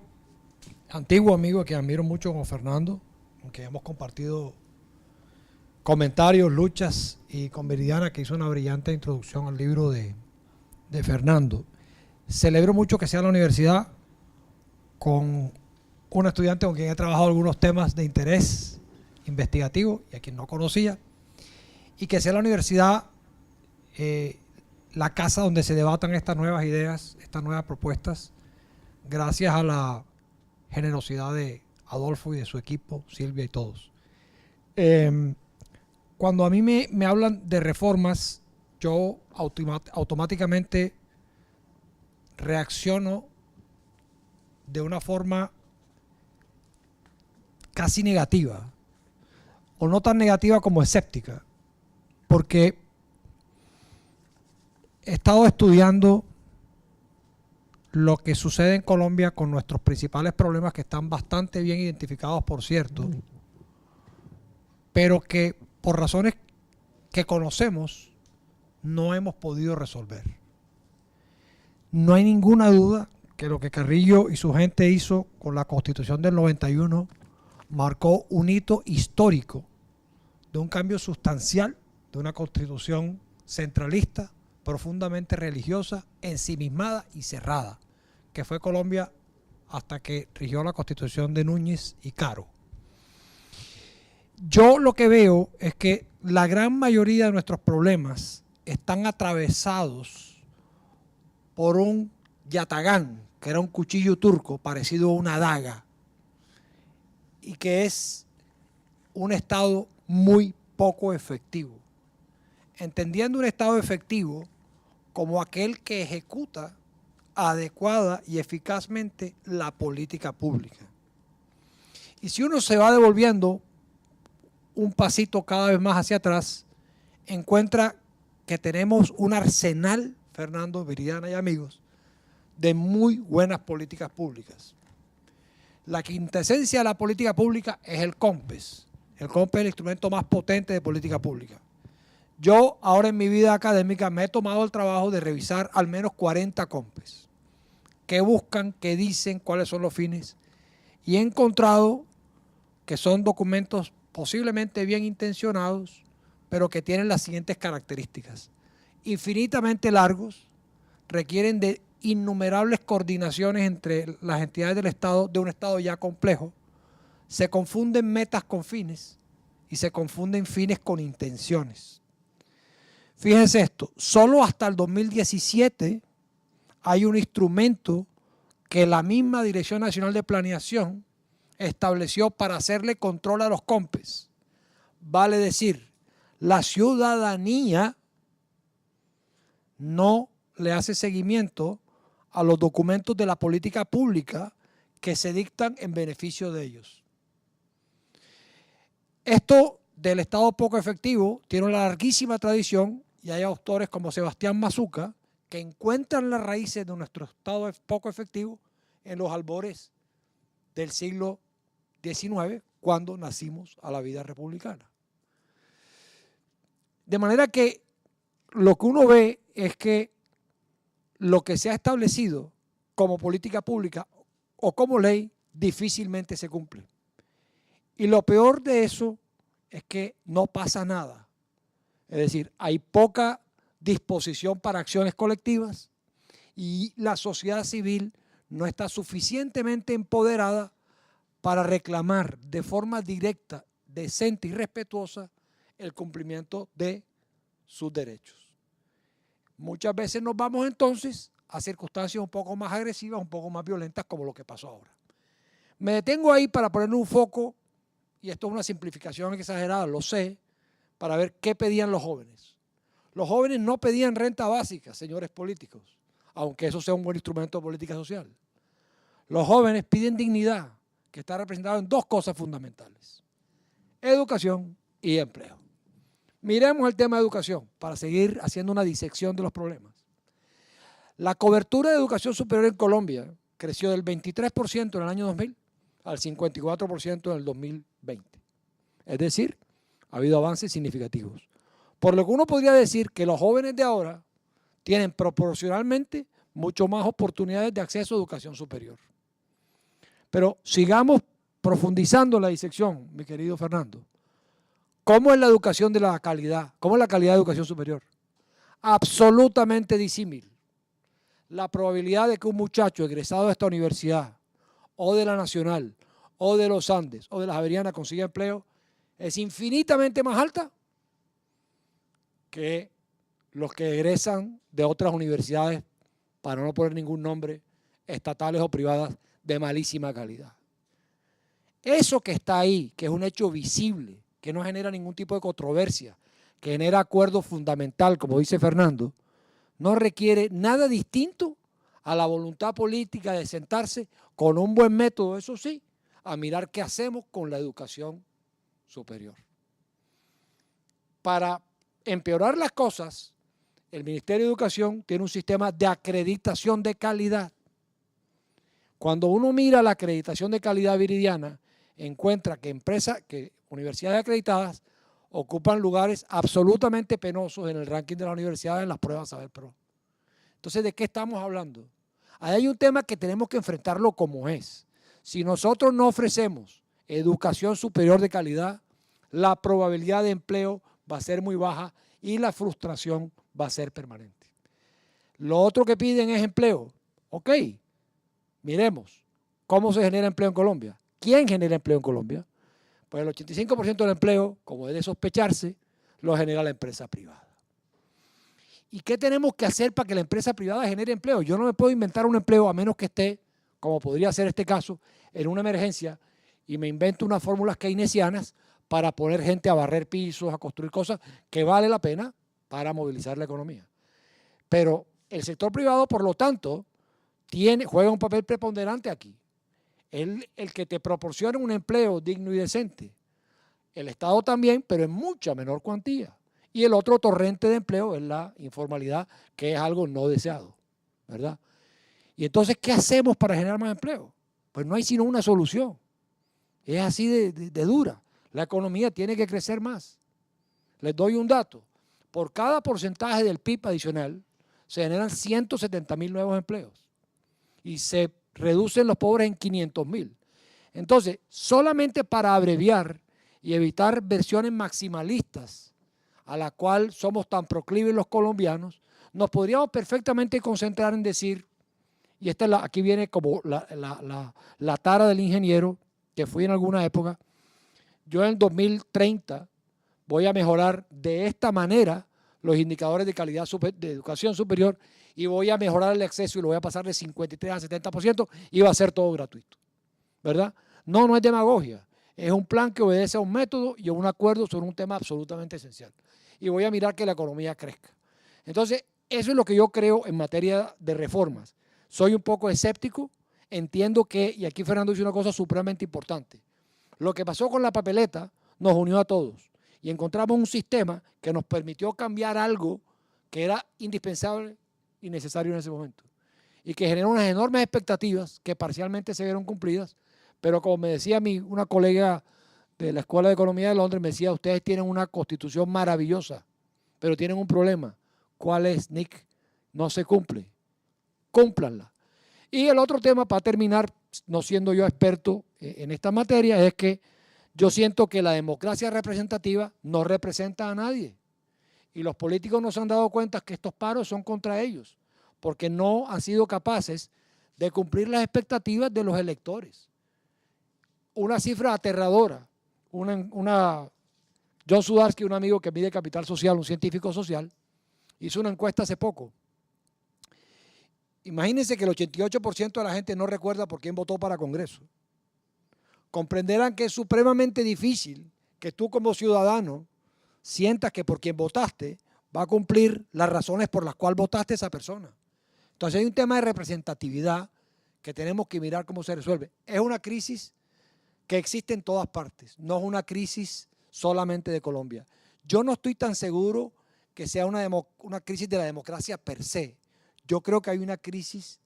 antiguo amigo que admiro mucho, como Fernando, aunque hemos compartido comentarios, luchas, y con Viridiana, que hizo una brillante introducción al libro de Fernando. Celebro mucho que sea la universidad con un estudiante con quien he trabajado algunos temas de interés investigativo y a quien no conocía, y que sea la universidad la casa donde se debatan estas nuevas ideas, estas nuevas propuestas, gracias a la generosidad de Adolfo y de su equipo, Silvia y todos. Cuando a mí me hablan de reformas, yo automáticamente reacciono de una forma casi negativa, o no tan negativa como escéptica, porque he estado estudiando lo que sucede en Colombia con nuestros principales problemas, que están bastante bien identificados, por cierto, pero que por razones que conocemos no hemos podido resolver. No hay ninguna duda que lo que Carrillo y su gente hizo con la Constitución del 91 marcó un hito histórico de un cambio sustancial de una Constitución centralista, profundamente religiosa, ensimismada y cerrada, que fue Colombia hasta que rigió la Constitución de Núñez y Caro. Yo lo que veo es que la gran mayoría de nuestros problemas están atravesados por un yatagán, que era un cuchillo turco parecido a una daga, y que es un Estado muy poco efectivo. Entendiendo un Estado efectivo como aquel que ejecuta adecuada y eficazmente la política pública. Y si uno se va devolviendo un pasito cada vez más hacia atrás, encuentra que tenemos un arsenal, Fernando, Viridiana y amigos, de muy buenas políticas públicas. La quintesencia de la política pública es el COMPES. El COMPES es el instrumento más potente de política pública. Yo ahora en mi vida académica me he tomado el trabajo de revisar al menos 40 COMPES. ¿Qué buscan? ¿Qué dicen? ¿Cuáles son los fines? Y he encontrado que son documentos posiblemente bien intencionados, pero que tienen las siguientes características: infinitamente largos, requieren de innumerables coordinaciones entre las entidades del Estado, de un Estado ya complejo, se confunden metas con fines y se confunden fines con intenciones. Fíjense esto, solo hasta el 2017 hay un instrumento que la misma Dirección Nacional de Planeación estableció para hacerle control a los COMPES. Vale decir, la ciudadanía no le hace seguimiento a los documentos de la política pública que se dictan en beneficio de ellos. Esto del Estado poco efectivo tiene una larguísima tradición, y hay autores como Sebastián Mazuca que encuentran las raíces de nuestro Estado poco efectivo en los albores del siglo XIX, cuando nacimos a la vida republicana. De manera que lo que uno ve es que lo que se ha establecido como política pública o como ley difícilmente se cumple. Y lo peor de eso es que no pasa nada. Es decir, hay poca disposición para acciones colectivas y la sociedad civil no está suficientemente empoderada para reclamar de forma directa, decente y respetuosa el cumplimiento de sus derechos. Muchas veces nos vamos entonces a circunstancias un poco más agresivas, un poco más violentas, como lo que pasó ahora. Me detengo ahí para poner un foco, y esto es una simplificación exagerada, lo sé, para ver qué pedían los jóvenes. Los jóvenes no pedían renta básica, señores políticos, aunque eso sea un buen instrumento de política social. Los jóvenes piden dignidad, que está representada en dos cosas fundamentales: educación y empleo. Miremos el tema de educación para seguir haciendo una disección de los problemas. La cobertura de educación superior en Colombia creció del 23% en el año 2000 al 54% en el 2020. Es decir, ha habido avances significativos. Por lo que uno podría decir que los jóvenes de ahora tienen proporcionalmente mucho más oportunidades de acceso a educación superior. Pero sigamos profundizando la disección, mi querido Fernando. ¿Cómo es la educación de la calidad? ¿Cómo es la calidad de educación superior? Absolutamente disímil. La probabilidad de que un muchacho egresado de esta universidad, o de la Nacional, o de los Andes, o de la Javeriana consiga empleo, es infinitamente más alta que los que egresan de otras universidades, para no poner ningún nombre, estatales o privadas, de malísima calidad. Eso que está ahí, que es un hecho visible, que no genera ningún tipo de controversia, que genera acuerdo fundamental, como dice Fernando, no requiere nada distinto a la voluntad política de sentarse con un buen método, eso sí, a mirar qué hacemos con la educación superior. Para empeorar las cosas, el Ministerio de Educación tiene un sistema de acreditación de calidad. Cuando uno mira la acreditación de calidad viridiana, encuentra que universidades acreditadas ocupan lugares absolutamente penosos en el ranking de las universidades en las pruebas Saber Pro. Entonces, ¿de qué estamos hablando? Ahí hay un tema que tenemos que enfrentarlo como es. Si nosotros no ofrecemos educación superior de calidad, la probabilidad de empleo va a ser muy baja y la frustración va a ser permanente. Lo otro que piden es empleo. Ok, miremos cómo se genera empleo en Colombia. ¿Quién genera empleo en Colombia? Pues el 85% del empleo, como es de sospecharse, lo genera la empresa privada. ¿Y qué tenemos que hacer para que la empresa privada genere empleo? Yo no me puedo inventar un empleo a menos que esté, como podría ser este caso, en una emergencia y me invento unas fórmulas keynesianas para poner gente a barrer pisos, a construir cosas que vale la pena para movilizar la economía. Pero el sector privado, por lo tanto, juega un papel preponderante aquí. El que te proporciona un empleo digno y decente. El Estado también, pero en mucha menor cuantía. Y el otro torrente de empleo es la informalidad, que es algo no deseado, ¿verdad? Y entonces, ¿qué hacemos para generar más empleo? Pues no hay sino una solución. Es así de dura. La economía tiene que crecer más. Les doy un dato. Por cada porcentaje del PIB adicional, se generan 170.000 nuevos empleos. Y se reducen los pobres en 500.000. Entonces, solamente para abreviar y evitar versiones maximalistas a la cual somos tan proclives los colombianos, nos podríamos perfectamente concentrar en decir, y aquí viene como la tara del ingeniero, que fui en alguna época, yo en el 2030 voy a mejorar de esta manera los indicadores de calidad de educación superior y voy a mejorar el acceso y lo voy a pasar de 53 al 70% y va a ser todo gratuito, ¿verdad? No es demagogia, es un plan que obedece a un método y a un acuerdo sobre un tema absolutamente esencial. Y voy a mirar que la economía crezca. Entonces, eso es lo que yo creo en materia de reformas. Soy un poco escéptico, entiendo que, y aquí Fernando dice una cosa supremamente importante, lo que pasó con la papeleta nos unió a todos y encontramos un sistema que nos permitió cambiar algo que era indispensable y necesario en ese momento y que generó unas enormes expectativas que parcialmente se vieron cumplidas, pero como me decía una colega de la Escuela de Economía de Londres, me decía, ustedes tienen una constitución maravillosa, pero tienen un problema. ¿Cuál es, Nick? No se cumple. Cúmplanla. Y el otro tema, para terminar, no siendo yo experto en esta materia, es que yo siento que la democracia representativa no representa a nadie. Y los políticos no se han dado cuenta que estos paros son contra ellos, porque no han sido capaces de cumplir las expectativas de los electores. Una cifra aterradora. John Sudarsky, un amigo que mide capital social, un científico social, hizo una encuesta hace poco. Imagínense que el 88% de la gente no recuerda por quién votó para Congreso. Comprenderán que es supremamente difícil que tú como ciudadano sientas que por quien votaste va a cumplir las razones por las cuales votaste a esa persona. Entonces hay un tema de representatividad que tenemos que mirar cómo se resuelve. Es una crisis que existe en todas partes, no es una crisis solamente de Colombia. Yo no estoy tan seguro que sea una crisis de la democracia per se. Yo creo que hay una crisis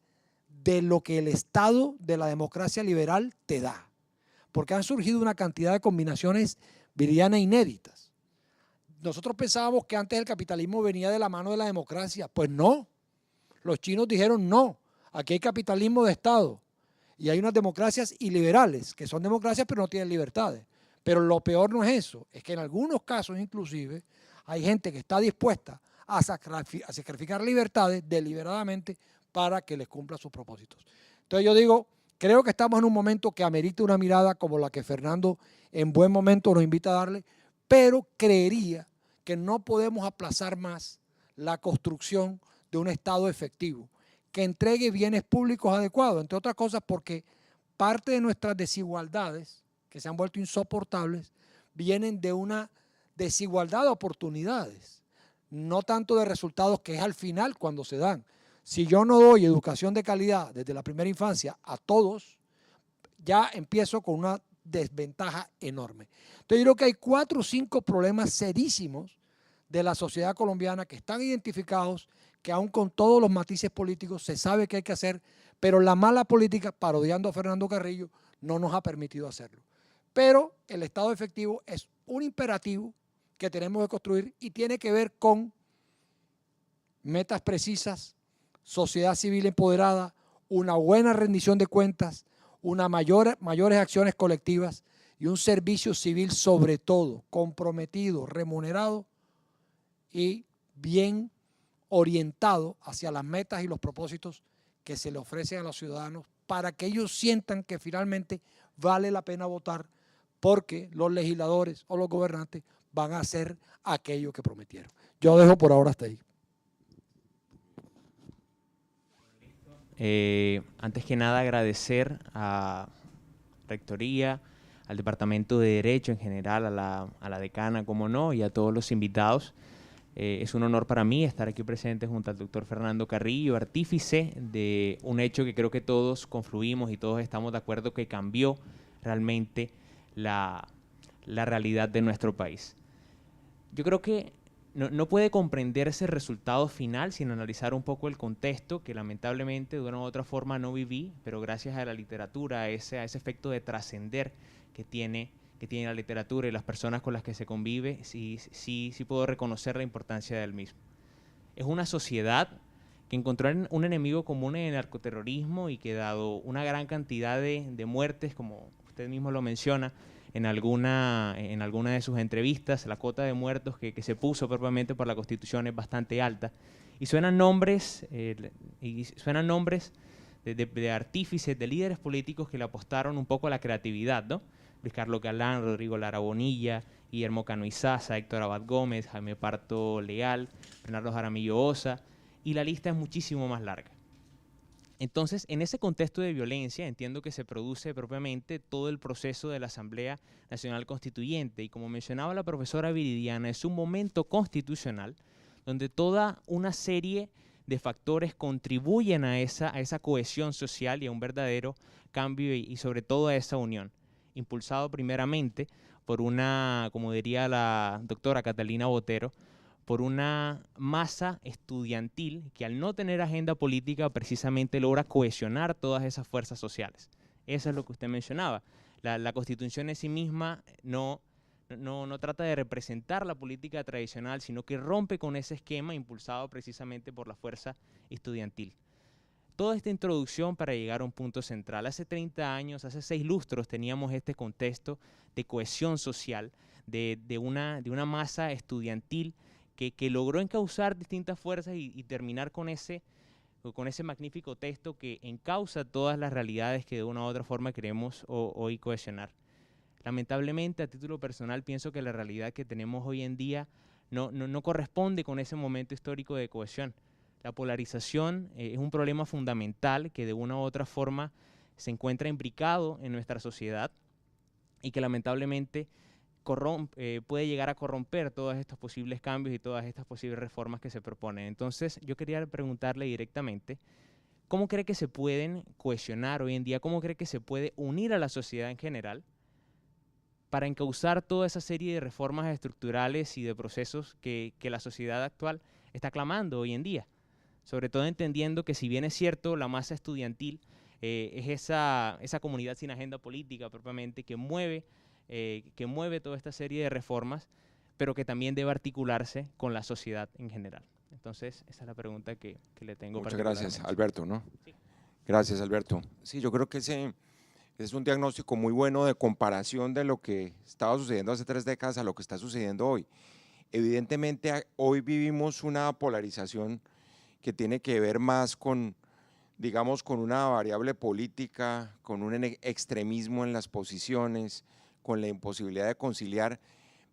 de lo que el Estado de la democracia liberal te da, porque han surgido una cantidad de combinaciones viridianas inéditas. Nosotros pensábamos que antes el capitalismo venía de la mano de la democracia. Pues no. Los chinos dijeron no, aquí hay capitalismo de Estado y hay unas democracias iliberales, que son democracias pero no tienen libertades. Pero lo peor no es eso, es que en algunos casos inclusive hay gente que está dispuesta a sacrificar libertades deliberadamente para que les cumpla sus propósitos. Entonces yo digo, creo que estamos en un momento que amerita una mirada como la que Fernando en buen momento nos invita a darle, pero creería que no podemos aplazar más la construcción de un Estado efectivo, que entregue bienes públicos adecuados, entre otras cosas porque parte de nuestras desigualdades, que se han vuelto insoportables, vienen de una desigualdad de oportunidades, no tanto de resultados que es al final cuando se dan. Si yo no doy educación de calidad desde la primera infancia a todos, ya empiezo con una desventaja enorme. Entonces yo creo que hay 4 o 5 problemas serísimos de la sociedad colombiana que están identificados, que aún con todos los matices políticos se sabe que hay que hacer, pero la mala política, parodiando a Fernando Carrillo, no nos ha permitido hacerlo. Pero el Estado efectivo es un imperativo que tenemos que construir y tiene que ver con metas precisas, sociedad civil empoderada, una buena rendición de cuentas, mayores acciones colectivas y un servicio civil sobre todo, comprometido, remunerado y bien orientado hacia las metas y los propósitos que se le ofrecen a los ciudadanos para que ellos sientan que finalmente vale la pena votar porque los legisladores o los gobernantes van a hacer aquello que prometieron. Yo dejo por ahora hasta ahí. Antes que nada agradecer a Rectoría, al Departamento de Derecho en general, a la decana, como no, y a todos los invitados. Es un honor para mí estar aquí presente junto al doctor Fernando Carrillo, artífice de un hecho que creo que todos confluimos y todos estamos de acuerdo que cambió realmente la realidad de nuestro país. Yo creo que no puede comprenderse el resultado final sin analizar un poco el contexto que lamentablemente de una u otra forma no viví, pero gracias a la literatura, a ese efecto de trascender que tiene la literatura y las personas con las que se convive, sí puedo reconocer la importancia del mismo. Es una sociedad que encontró un enemigo común en el narcoterrorismo y que dado una gran cantidad de muertes, como usted mismo lo menciona, en alguna de sus entrevistas, la cuota de muertos que se puso propiamente por la Constitución es bastante alta. Y suenan nombres, de artífices, de líderes políticos que le apostaron un poco a la creatividad, ¿no? Luis Carlos Galán, Rodrigo Lara Bonilla, Guillermo Cano Izaza, Héctor Abad Gómez, Jaime Parto Leal, Bernardo Jaramillo Osa, y la lista es muchísimo más larga. Entonces, en ese contexto de violencia, entiendo que se produce propiamente todo el proceso de la Asamblea Nacional Constituyente, y como mencionaba la profesora Viridiana, es un momento constitucional donde toda una serie de factores contribuyen a esa cohesión social y a un verdadero cambio y sobre todo a esa unión, impulsado primeramente por una, como diría la doctora Catalina Botero, por una masa estudiantil que al no tener agenda política precisamente logra cohesionar todas esas fuerzas sociales. Eso es lo que usted mencionaba. La Constitución en sí misma no no trata de representar la política tradicional, sino que rompe con ese esquema impulsado precisamente por la fuerza estudiantil. Toda esta introducción para llegar a un punto central. Hace 30 años, hace 6 lustros, teníamos este contexto de cohesión social, de una masa estudiantil que logró encauzar distintas fuerzas y terminar con ese magnífico texto que encausa todas las realidades que de una u otra forma queremos hoy cohesionar. Lamentablemente, a título personal, pienso que la realidad que tenemos hoy en día no corresponde con ese momento histórico de cohesión. La polarización es un problema fundamental que de una u otra forma se encuentra imbricado en nuestra sociedad y que lamentablemente puede llegar a corromper todos estos posibles cambios y todas estas posibles reformas que se proponen. Entonces, yo quería preguntarle directamente, ¿cómo cree que se pueden cohesionar hoy en día? ¿Cómo cree que se puede unir a la sociedad en general para encauzar toda esa serie de reformas estructurales y de procesos que la sociedad actual está clamando hoy en día? Sobre todo entendiendo que si bien es cierto, la masa estudiantil es esa comunidad sin agenda política propiamente que mueve toda esta serie de reformas, pero que también debe articularse con la sociedad en general. Entonces, esa es la pregunta que le tengo. Muchas gracias, Alberto, ¿no? Sí. Gracias, Alberto. Sí, yo creo que ese es un diagnóstico muy bueno de comparación de lo que estaba sucediendo hace 3 décadas a lo que está sucediendo hoy. Evidentemente, hoy vivimos una polarización que tiene que ver más con, digamos, con una variable política, con un extremismo en las posiciones, con la imposibilidad de conciliar,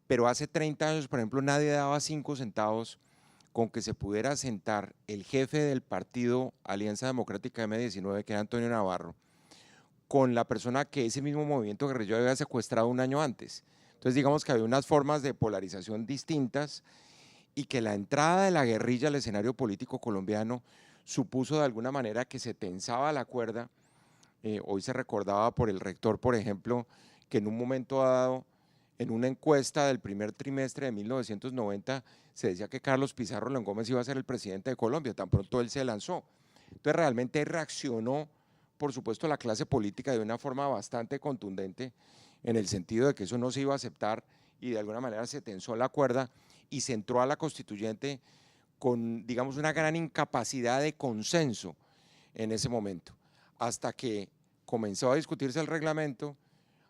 pero hace 30 años, por ejemplo, nadie daba 5 centavos con que se pudiera sentar el jefe del partido Alianza Democrática M19, que era Antonio Navarro, con la persona que ese mismo movimiento guerrillero había secuestrado un año antes. Entonces, digamos que había unas formas de polarización distintas y que la entrada de la guerrilla al escenario político colombiano supuso de alguna manera que se tensaba la cuerda. Hoy se recordaba por el rector, por ejemplo, que en un momento dado, en una encuesta del primer trimestre de 1990, se decía que Carlos Pizarro León Gómez iba a ser el presidente de Colombia, tan pronto él se lanzó. Entonces realmente reaccionó, por supuesto, la clase política de una forma bastante contundente, en el sentido de que eso no se iba a aceptar y de alguna manera se tensó la cuerda y se entró a la constituyente con, digamos, una gran incapacidad de consenso en ese momento, hasta que comenzó a discutirse el reglamento.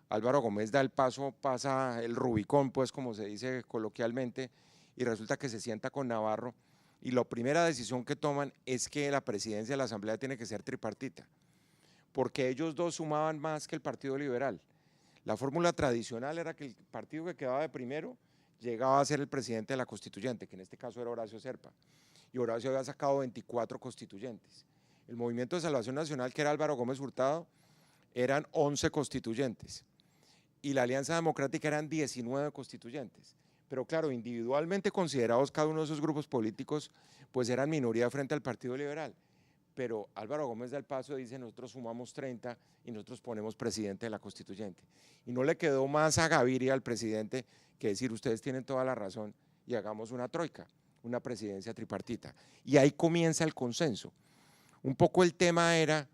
Álvaro Gómez da el paso, pasa el Rubicón, pues como se dice coloquialmente, y resulta que se sienta con Navarro, y la primera decisión que toman es que la presidencia de la Asamblea tiene que ser tripartita, porque ellos dos sumaban más que el Partido Liberal. La fórmula tradicional era que el partido que quedaba de primero llegaba a ser el presidente de la constituyente, que en este caso era Horacio Serpa, y Horacio había sacado 24 constituyentes. El Movimiento de Salvación Nacional, que era Álvaro Gómez Hurtado, eran 11 constituyentes, y la Alianza Democrática eran 19 constituyentes. Pero claro, individualmente considerados cada uno de esos grupos políticos, pues eran minoría frente al Partido Liberal. Pero Álvaro Gómez da el paso y dice, nosotros sumamos 30 y nosotros ponemos presidente de la constituyente. Y no le quedó más a Gaviria, al presidente, que decir, ustedes tienen toda la razón y hagamos una troika, una presidencia tripartita. Y ahí comienza el consenso. Un poco el tema era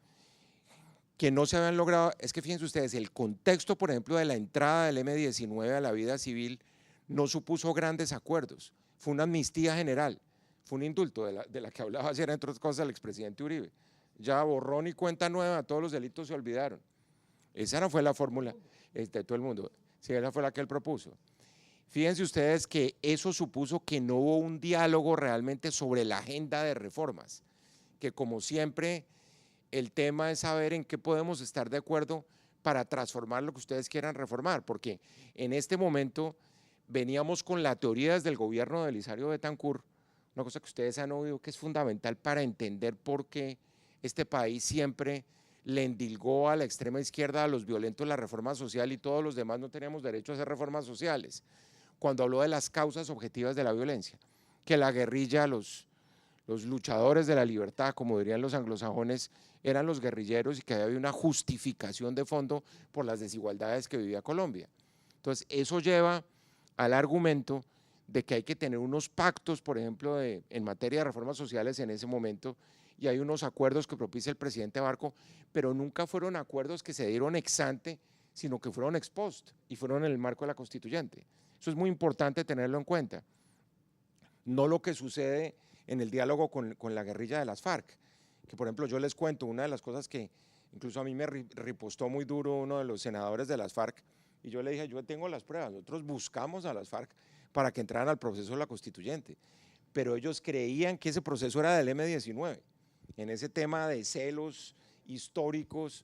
que no se habían logrado, es que fíjense ustedes, el contexto, por ejemplo, de la entrada del M19 a la vida civil no supuso grandes acuerdos, fue una amnistía general, fue un indulto de la que hablaba ayer, entre otras cosas, el expresidente Uribe. Ya borrón y cuenta nueva, todos los delitos se olvidaron. Esa no fue la fórmula de todo el mundo, sí, esa fue la que él propuso. Fíjense ustedes que eso supuso que no hubo un diálogo realmente sobre la agenda de reformas, que como siempre el tema es saber en qué podemos estar de acuerdo para transformar lo que ustedes quieran reformar, porque en este momento veníamos con la teoría desde el gobierno de Elisario Betancur, una cosa que ustedes han oído que es fundamental para entender por qué este país siempre le endilgó a la extrema izquierda, a los violentos, la reforma social y todos los demás no teníamos derecho a hacer reformas sociales, cuando habló de las causas objetivas de la violencia, que la guerrilla, los luchadores de la libertad, como dirían los anglosajones, eran los guerrilleros y que había una justificación de fondo por las desigualdades que vivía Colombia. Entonces, eso lleva al argumento de que hay que tener unos pactos, por ejemplo, en materia de reformas sociales en ese momento, y hay unos acuerdos que propicia el presidente Barco, pero nunca fueron acuerdos que se dieron ex ante, sino que fueron ex post y fueron en el marco de la constituyente. Eso es muy importante tenerlo en cuenta. No lo que sucede en el diálogo con la guerrilla de las FARC, que por ejemplo yo les cuento, una de las cosas que incluso a mí me ripostó muy duro uno de los senadores de las FARC, y yo le dije, yo tengo las pruebas, nosotros buscamos a las FARC para que entraran al proceso de la constituyente, pero ellos creían que ese proceso era del M-19, en ese tema de celos históricos,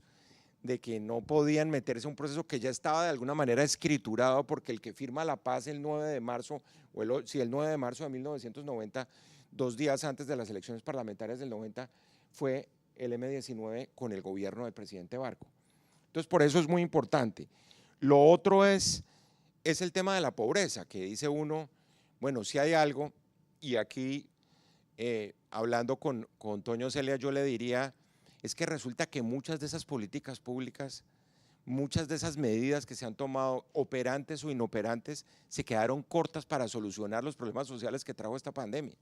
de que no podían meterse a un proceso que ya estaba de alguna manera escriturado, porque el que firma la paz el 9 de marzo, o el 9 de marzo de 1990, 2 días antes de las elecciones parlamentarias del 90, fue el M-19 con el gobierno del presidente Barco. Entonces, por eso es muy importante. Lo otro es el tema de la pobreza, que dice uno, bueno, si hay algo, y aquí hablando con Toño Celia, yo le diría, es que resulta que muchas de esas políticas públicas, muchas de esas medidas que se han tomado, operantes o inoperantes, se quedaron cortas para solucionar los problemas sociales que trajo esta pandemia.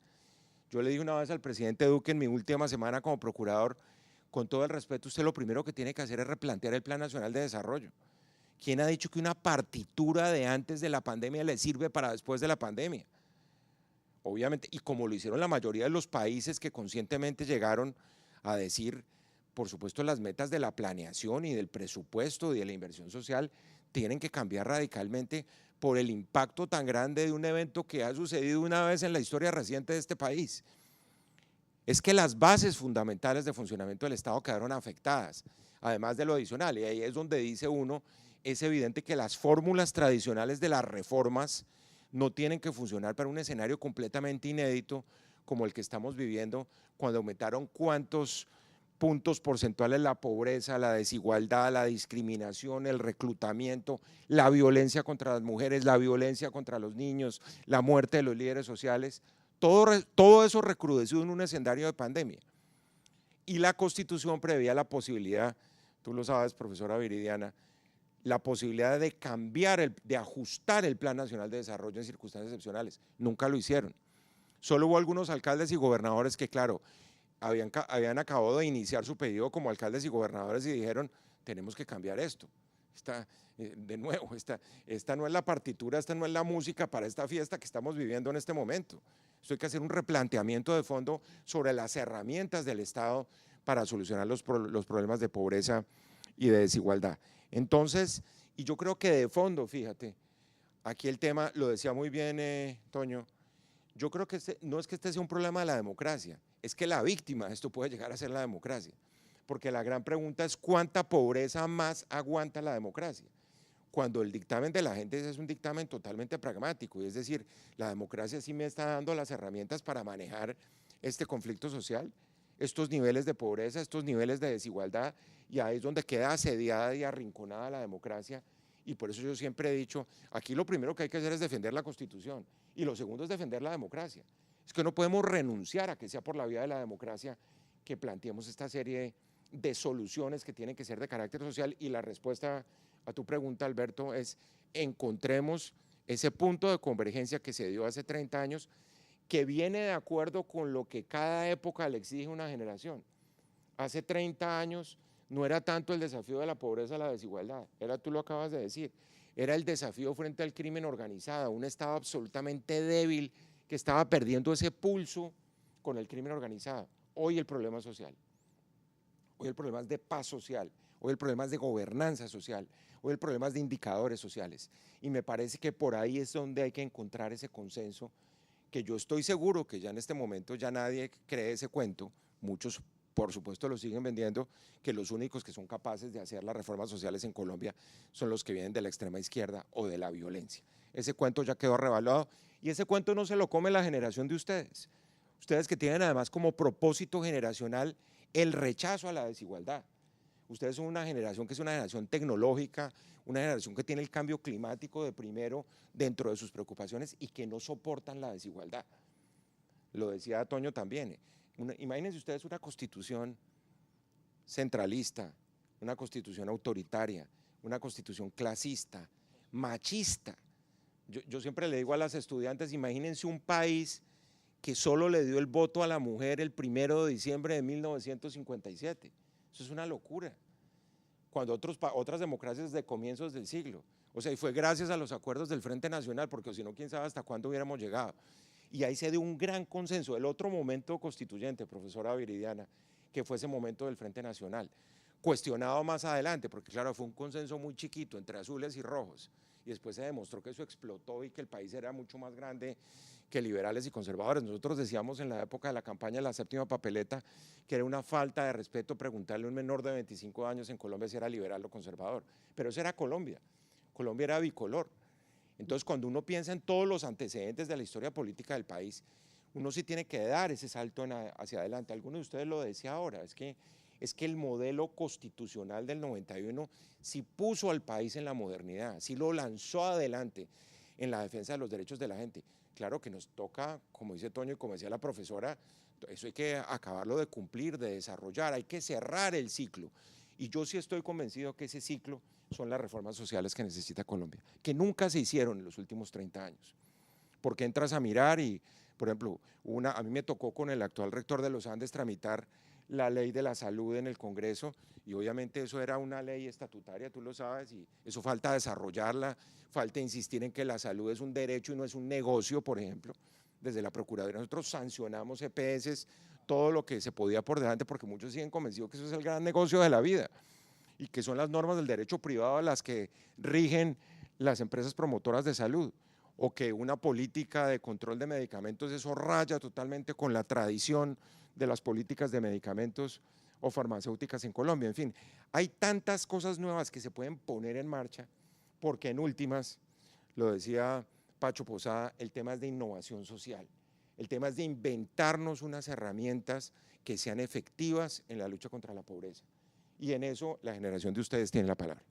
Yo le dije una vez al presidente Duque en mi última semana como procurador, con todo el respeto, usted lo primero que tiene que hacer es replantear el Plan Nacional de Desarrollo. ¿Quién ha dicho que una partitura de antes de la pandemia le sirve para después de la pandemia? Obviamente, y como lo hicieron la mayoría de los países que conscientemente llegaron a decir, por supuesto, las metas de la planeación y del presupuesto y de la inversión social tienen que cambiar radicalmente por el impacto tan grande de un evento que ha sucedido una vez en la historia reciente de este país. Es que las bases fundamentales de funcionamiento del Estado quedaron afectadas, además de lo adicional, y ahí es donde dice uno, es evidente que las fórmulas tradicionales de las reformas no tienen que funcionar para un escenario completamente inédito como el que estamos viviendo, cuando aumentaron cuántos puntos porcentuales la pobreza, la desigualdad, la discriminación, el reclutamiento, la violencia contra las mujeres, la violencia contra los niños, la muerte de los líderes sociales, todo eso recrudeció en un escenario de pandemia. Y la Constitución preveía la posibilidad, tú lo sabes, profesora Viridiana, la posibilidad de cambiar, de ajustar el Plan Nacional de Desarrollo en circunstancias excepcionales. Nunca lo hicieron. Solo hubo algunos alcaldes y gobernadores que, claro, habían acabado de iniciar su pedido como alcaldes y gobernadores y dijeron, tenemos que cambiar esto. De nuevo, esta no es la partitura, esta no es la música para esta fiesta que estamos viviendo en este momento. Esto hay que hacer un replanteamiento de fondo sobre las herramientas del Estado para solucionar los problemas de pobreza y de desigualdad. Entonces, y yo creo que de fondo, fíjate, aquí el tema, lo decía muy bien Toño, yo creo que no es que este sea un problema de la democracia, es que la víctima de esto puede llegar a ser la democracia, porque la gran pregunta es cuánta pobreza más aguanta la democracia, cuando el dictamen de la gente es un dictamen totalmente pragmático, y es decir, la democracia sí me está dando las herramientas para manejar este conflicto social, estos niveles de pobreza, estos niveles de desigualdad, y ahí es donde queda asediada y arrinconada la democracia. Y por eso yo siempre he dicho, aquí lo primero que hay que hacer es defender la Constitución, y lo segundo es defender la democracia. Es que no podemos renunciar a que sea por la vía de la democracia que planteemos esta serie de soluciones que tienen que ser de carácter social, y la respuesta a tu pregunta, Alberto, es encontremos ese punto de convergencia que se dio hace 30 años, que viene de acuerdo con lo que cada época le exige una generación. Hace 30 años no era tanto el desafío de la pobreza, la desigualdad, tú lo acabas de decir, era el desafío frente al crimen organizado, un Estado absolutamente débil que estaba perdiendo ese pulso con el crimen organizado. Hoy el problema es social, hoy el problema es de paz social, hoy el problema es de gobernanza social, hoy el problema es de indicadores sociales, y me parece que por ahí es donde hay que encontrar ese consenso, que yo estoy seguro que ya en este momento ya nadie cree ese cuento, muchos por supuesto lo siguen vendiendo, que los únicos que son capaces de hacer las reformas sociales en Colombia son los que vienen de la extrema izquierda o de la violencia. Ese cuento ya quedó revaluado, y ese cuento no se lo come la generación de ustedes que tienen además como propósito generacional el rechazo a la desigualdad. Ustedes son una generación que es una generación tecnológica, una generación que tiene el cambio climático de primero dentro de sus preocupaciones y que no soportan la desigualdad. Lo decía Toño también. Imagínense ustedes una constitución centralista, una constitución autoritaria, una constitución clasista, machista. Yo siempre le digo a las estudiantes, imagínense un país que solo le dio el voto a la mujer el 1 de diciembre de 1957. Eso es una locura. Cuando otras democracias de comienzos del siglo, O sea, y fue gracias a los acuerdos del Frente Nacional, porque si no, quién sabe hasta cuándo hubiéramos llegado. Y ahí se dio un gran consenso. El otro momento constituyente, profesora Viridiana, que fue ese momento del Frente Nacional, cuestionado más adelante, porque claro, fue un consenso muy chiquito entre azules y rojos, y después se demostró que eso explotó y que el país era mucho más grande que liberales y conservadores. Nosotros decíamos en la época de la campaña de la séptima papeleta que era una falta de respeto preguntarle a un menor de 25 años en Colombia si era liberal o conservador, pero eso era Colombia. Colombia era bicolor. Entonces, cuando uno piensa en todos los antecedentes de la historia política del país, uno sí tiene que dar ese salto hacia adelante. Alguno de ustedes lo decía ahora, es que el modelo constitucional del 91 sí puso al país en la modernidad, sí lo lanzó adelante en la defensa de los derechos de la gente. Claro que nos toca, como dice Toño y como decía la profesora, eso hay que acabarlo de cumplir, de desarrollar, hay que cerrar el ciclo. Y yo sí estoy convencido que ese ciclo son las reformas sociales que necesita Colombia, que nunca se hicieron en los últimos 30 años. Porque entras a mirar y, por ejemplo, a mí me tocó con el actual rector de los Andes tramitar la ley de la salud en el Congreso, y obviamente eso era una ley estatutaria, tú lo sabes, y eso falta desarrollarla, falta insistir en que la salud es un derecho y no es un negocio, por ejemplo. Desde la Procuraduría nosotros sancionamos EPS, todo lo que se podía por delante, porque muchos siguen convencidos que eso es el gran negocio de la vida, y que son las normas del derecho privado las que rigen las empresas promotoras de salud, o que una política de control de medicamentos, eso raya totalmente con la tradición de las políticas de medicamentos o farmacéuticas en Colombia. En fin, hay tantas cosas nuevas que se pueden poner en marcha, porque en últimas, lo decía Pacho Posada, el tema es de innovación social, el tema es de inventarnos unas herramientas que sean efectivas en la lucha contra la pobreza. Y en eso la generación de ustedes tiene la palabra.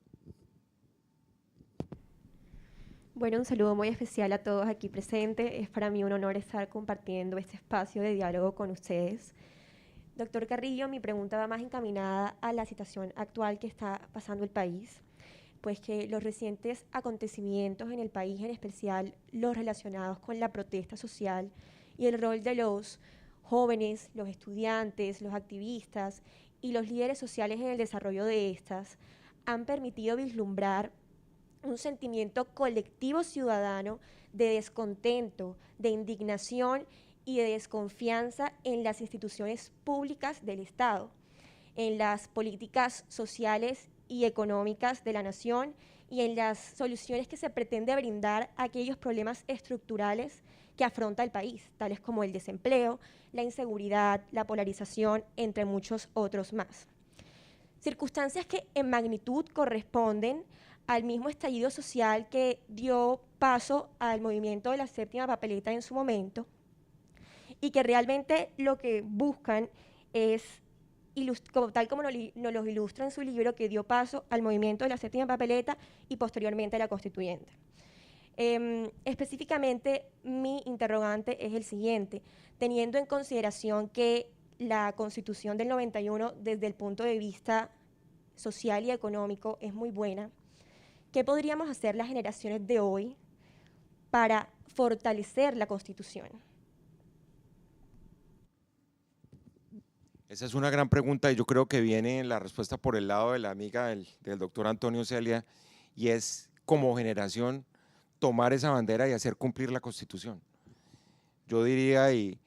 Bueno, un saludo muy especial a todos aquí presentes. Es para mí un honor estar compartiendo este espacio de diálogo con ustedes. Doctor Carrillo, mi pregunta va más encaminada a la situación actual que está pasando el país, pues que los recientes acontecimientos en el país, en especial los relacionados con la protesta social y el rol de los jóvenes, los estudiantes, los activistas y los líderes sociales en el desarrollo de estas, han permitido vislumbrar un sentimiento colectivo ciudadano de descontento, de indignación y de desconfianza en las instituciones públicas del Estado, en las políticas sociales y económicas de la nación y en las soluciones que se pretende brindar a aquellos problemas estructurales que afronta el país, tales como el desempleo, la inseguridad, la polarización, entre muchos otros más. Circunstancias que en magnitud corresponden al mismo estallido social que dio paso al movimiento de la séptima papeleta en su momento, y que realmente lo que buscan es, tal como nos los ilustra en su libro, que dio paso al movimiento de la séptima papeleta y posteriormente a la constituyente. Específicamente, mi interrogante es el siguiente: teniendo en consideración que la Constitución del 91, desde el punto de vista social y económico, es muy buena, ¿qué podríamos hacer las generaciones de hoy para fortalecer la Constitución? Esa es una gran pregunta y yo creo que viene la respuesta por el lado de la amiga del doctor Antonio Celia, y es como generación tomar esa bandera y hacer cumplir la Constitución. Yo diría, y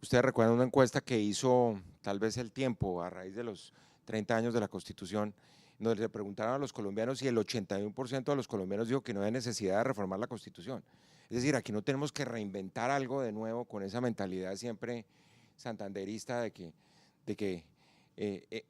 ustedes recuerdan una encuesta que hizo tal vez El Tiempo a raíz de los 30 años de la Constitución, donde le preguntaron a los colombianos y el 81% de los colombianos dijo que no hay necesidad de reformar la Constitución. Es decir, aquí no tenemos que reinventar algo de nuevo con esa mentalidad siempre santanderista de que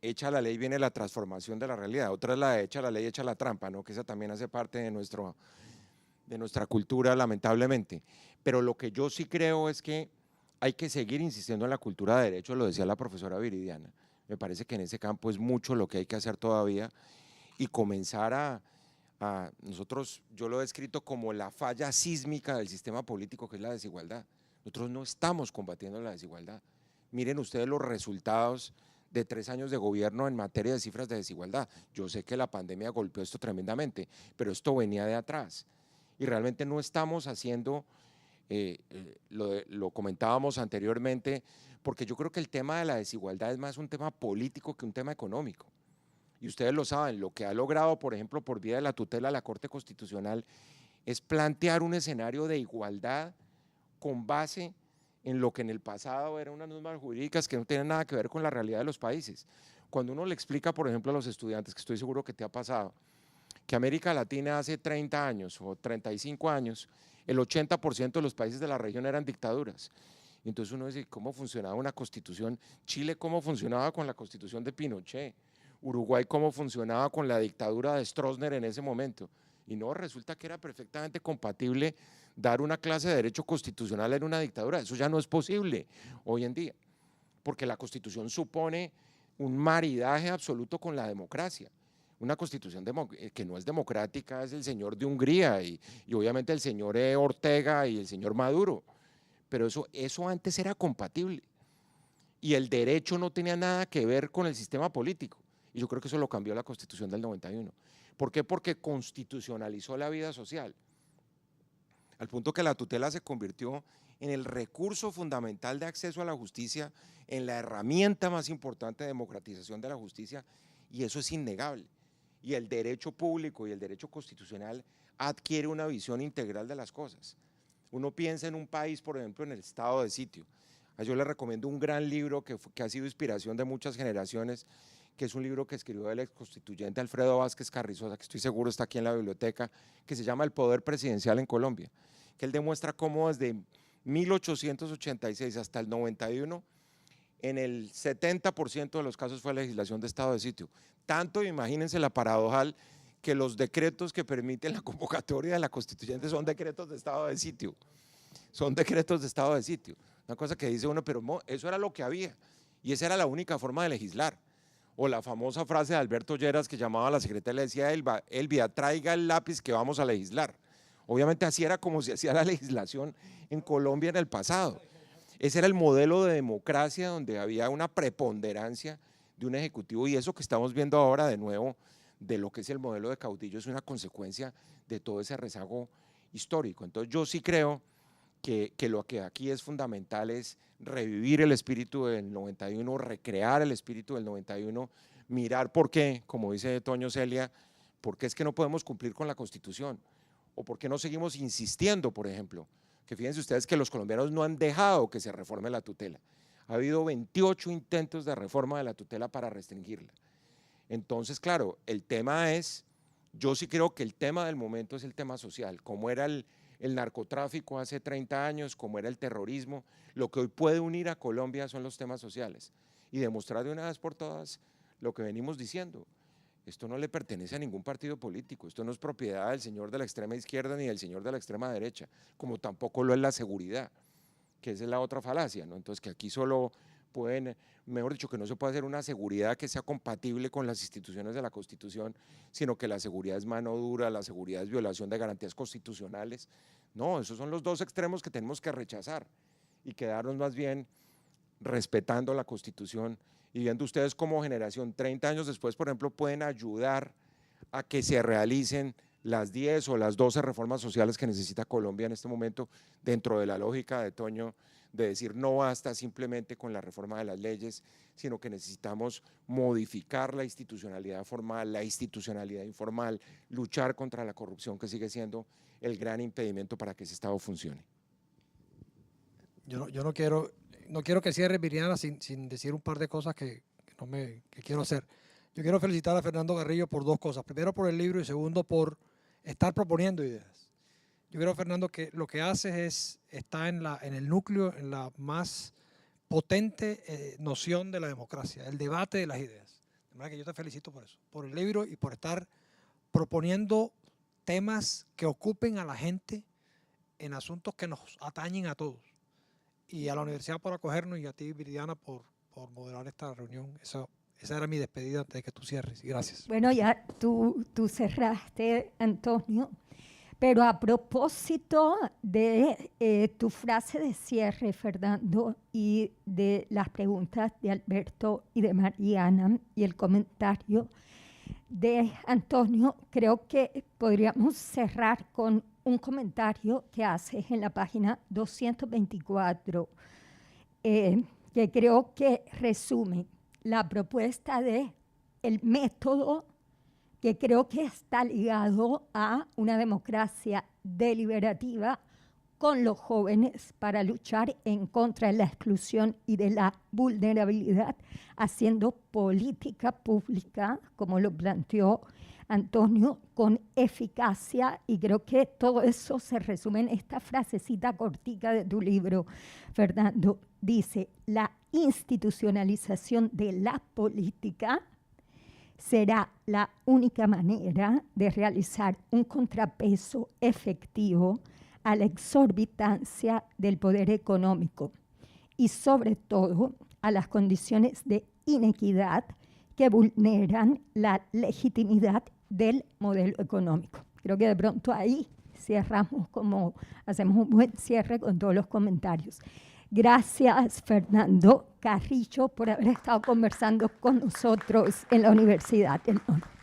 hecha la ley viene la transformación de la realidad. Otra es la de hecha la ley, hecha la trampa, ¿no? Que esa también hace parte de nuestra cultura, lamentablemente. Pero lo que yo sí creo es que hay que seguir insistiendo en la cultura de derecho, lo decía la profesora Viridiana. Me parece que en ese campo es mucho lo que hay que hacer todavía, y comenzar nosotros, yo lo he descrito como la falla sísmica del sistema político, que es la desigualdad. Nosotros no estamos combatiendo la desigualdad. Miren ustedes los resultados de 3 años de gobierno en materia de cifras de desigualdad. Yo sé que la pandemia golpeó esto tremendamente, pero esto venía de atrás. Y realmente no estamos haciendo, lo comentábamos anteriormente, porque yo creo que el tema de la desigualdad es más un tema político que un tema económico. y ustedes lo saben, lo que ha logrado, por ejemplo, por vía de la tutela de la Corte Constitucional, es plantear un escenario de igualdad con base en lo que en el pasado eran unas normas jurídicas que no tienen nada que ver con la realidad de los países. Cuando uno le explica, por ejemplo, a los estudiantes, que estoy seguro que te ha pasado, que América Latina hace 30 años o 35 años, el 80% de los países de la región eran dictaduras. Y entonces uno dice, ¿cómo funcionaba una constitución? Chile, ¿cómo funcionaba con la constitución de Pinochet? Uruguay, ¿cómo funcionaba con la dictadura de Stroessner en ese momento? Y no, resulta que era perfectamente compatible dar una clase de derecho constitucional en una dictadura. Eso ya no es posible hoy en día, porque la Constitución supone un maridaje absoluto con la democracia. Una constitución que no es democrática es el señor de Hungría y obviamente el señor Ortega y el señor Maduro, pero eso antes era compatible y el derecho no tenía nada que ver con el sistema político, y yo creo que eso lo cambió la Constitución del 91. ¿Por qué? Porque constitucionalizó la vida social, al punto que la tutela se convirtió en el recurso fundamental de acceso a la justicia, en la herramienta más importante de democratización de la justicia, y eso es innegable. Y el derecho público y el derecho constitucional adquiere una visión integral de las cosas. Uno piensa en un país, por ejemplo, en el estado de sitio. Yo le recomiendo un gran libro que ha sido inspiración de muchas generaciones, que es un libro que escribió el ex constituyente Alfredo Vázquez Carrizosa, que estoy seguro está aquí en la biblioteca, que se llama El Poder Presidencial en Colombia, que él demuestra cómo desde 1886 hasta el 91, en el 70% de los casos fue legislación de estado de sitio. Tanto, imagínense la paradojal, que los decretos que permiten la convocatoria de la constituyente son decretos de estado de sitio. Son decretos de estado de sitio. Una cosa que dice uno, pero eso era lo que había y esa era la única forma de legislar. O la famosa frase de Alberto Lleras que llamaba a la secretaria y le decía, Elvia, traiga el lápiz que vamos a legislar. Obviamente así era como se hacía la legislación en Colombia en el pasado. Ese era el modelo de democracia donde había una preponderancia de un ejecutivo, y eso que estamos viendo ahora de nuevo de lo que es el modelo de caudillo es una consecuencia de todo ese rezago histórico. Entonces yo sí creo que lo que aquí es fundamental es revivir el espíritu del 91, recrear el espíritu del 91, mirar por qué, como dice Toño Celia, por qué es que no podemos cumplir con la Constitución, o por qué no seguimos insistiendo, por ejemplo, que fíjense ustedes que los colombianos no han dejado que se reforme la tutela. Ha habido 28 intentos de reforma de la tutela para restringirla. Entonces, claro, el tema es, yo sí creo que el tema del momento es el tema social, como era el narcotráfico hace 30 años, como era el terrorismo. Lo que hoy puede unir a Colombia son los temas sociales y demostrar de una vez por todas lo que venimos diciendo. Esto no le pertenece a ningún partido político, esto no es propiedad del señor de la extrema izquierda ni del señor de la extrema derecha, como tampoco lo es la seguridad, que esa es la otra falacia, ¿no? Entonces que aquí solo pueden, mejor dicho, que no se puede hacer una seguridad que sea compatible con las instituciones de la Constitución, sino que la seguridad es mano dura, la seguridad es violación de garantías constitucionales. No, esos son los dos extremos que tenemos que rechazar y quedarnos más bien respetando la Constitución y viendo ustedes como generación, 30 años después, por ejemplo, pueden ayudar a que se realicen las 10 o las 12 reformas sociales que necesita Colombia en este momento, dentro de la lógica de Toño, de decir no basta simplemente con la reforma de las leyes, sino que necesitamos modificar la institucionalidad formal, la institucionalidad informal, luchar contra la corrupción, que sigue siendo el gran impedimento para que ese Estado funcione. Yo no quiero que cierre Viridiana sin decir un par de cosas que quiero hacer. Yo quiero felicitar a Fernando Carrillo por dos cosas. Primero por el libro y segundo por estar proponiendo ideas. Yo creo, Fernando, que lo que haces está en el núcleo, en la más potente noción de la democracia, el debate de las ideas. De manera que yo te felicito por eso, por el libro y por estar proponiendo temas que ocupen a la gente en asuntos que nos atañen a todos. Y a la universidad por acogernos y a ti, Viridiana, por moderar esta reunión. Esa era mi despedida antes de que tú cierres. Gracias. Bueno, ya tú cerraste, Antonio, pero a propósito de tu frase de cierre, Fernando, y de las preguntas de Alberto y de Mariana y el comentario de Antonio, creo que podríamos cerrar con un comentario que haces en la página 224, que creo que resume la propuesta de el método que creo que está ligado a una democracia deliberativa con los jóvenes para luchar en contra de la exclusión y de la vulnerabilidad, haciendo política pública, como lo planteó Antonio, con eficacia, y creo que todo eso se resume en esta frasecita cortica de tu libro, Fernando. Dice, la institucionalización de la política será la única manera de realizar un contrapeso efectivo a la exorbitancia del poder económico y sobre todo a las condiciones de inequidad que vulneran la legitimidad del modelo económico. Creo que de pronto ahí cerramos, como hacemos un buen cierre con todos los comentarios. Gracias, Fernando Carrillo, por haber estado conversando con nosotros en la Universidad del Norte.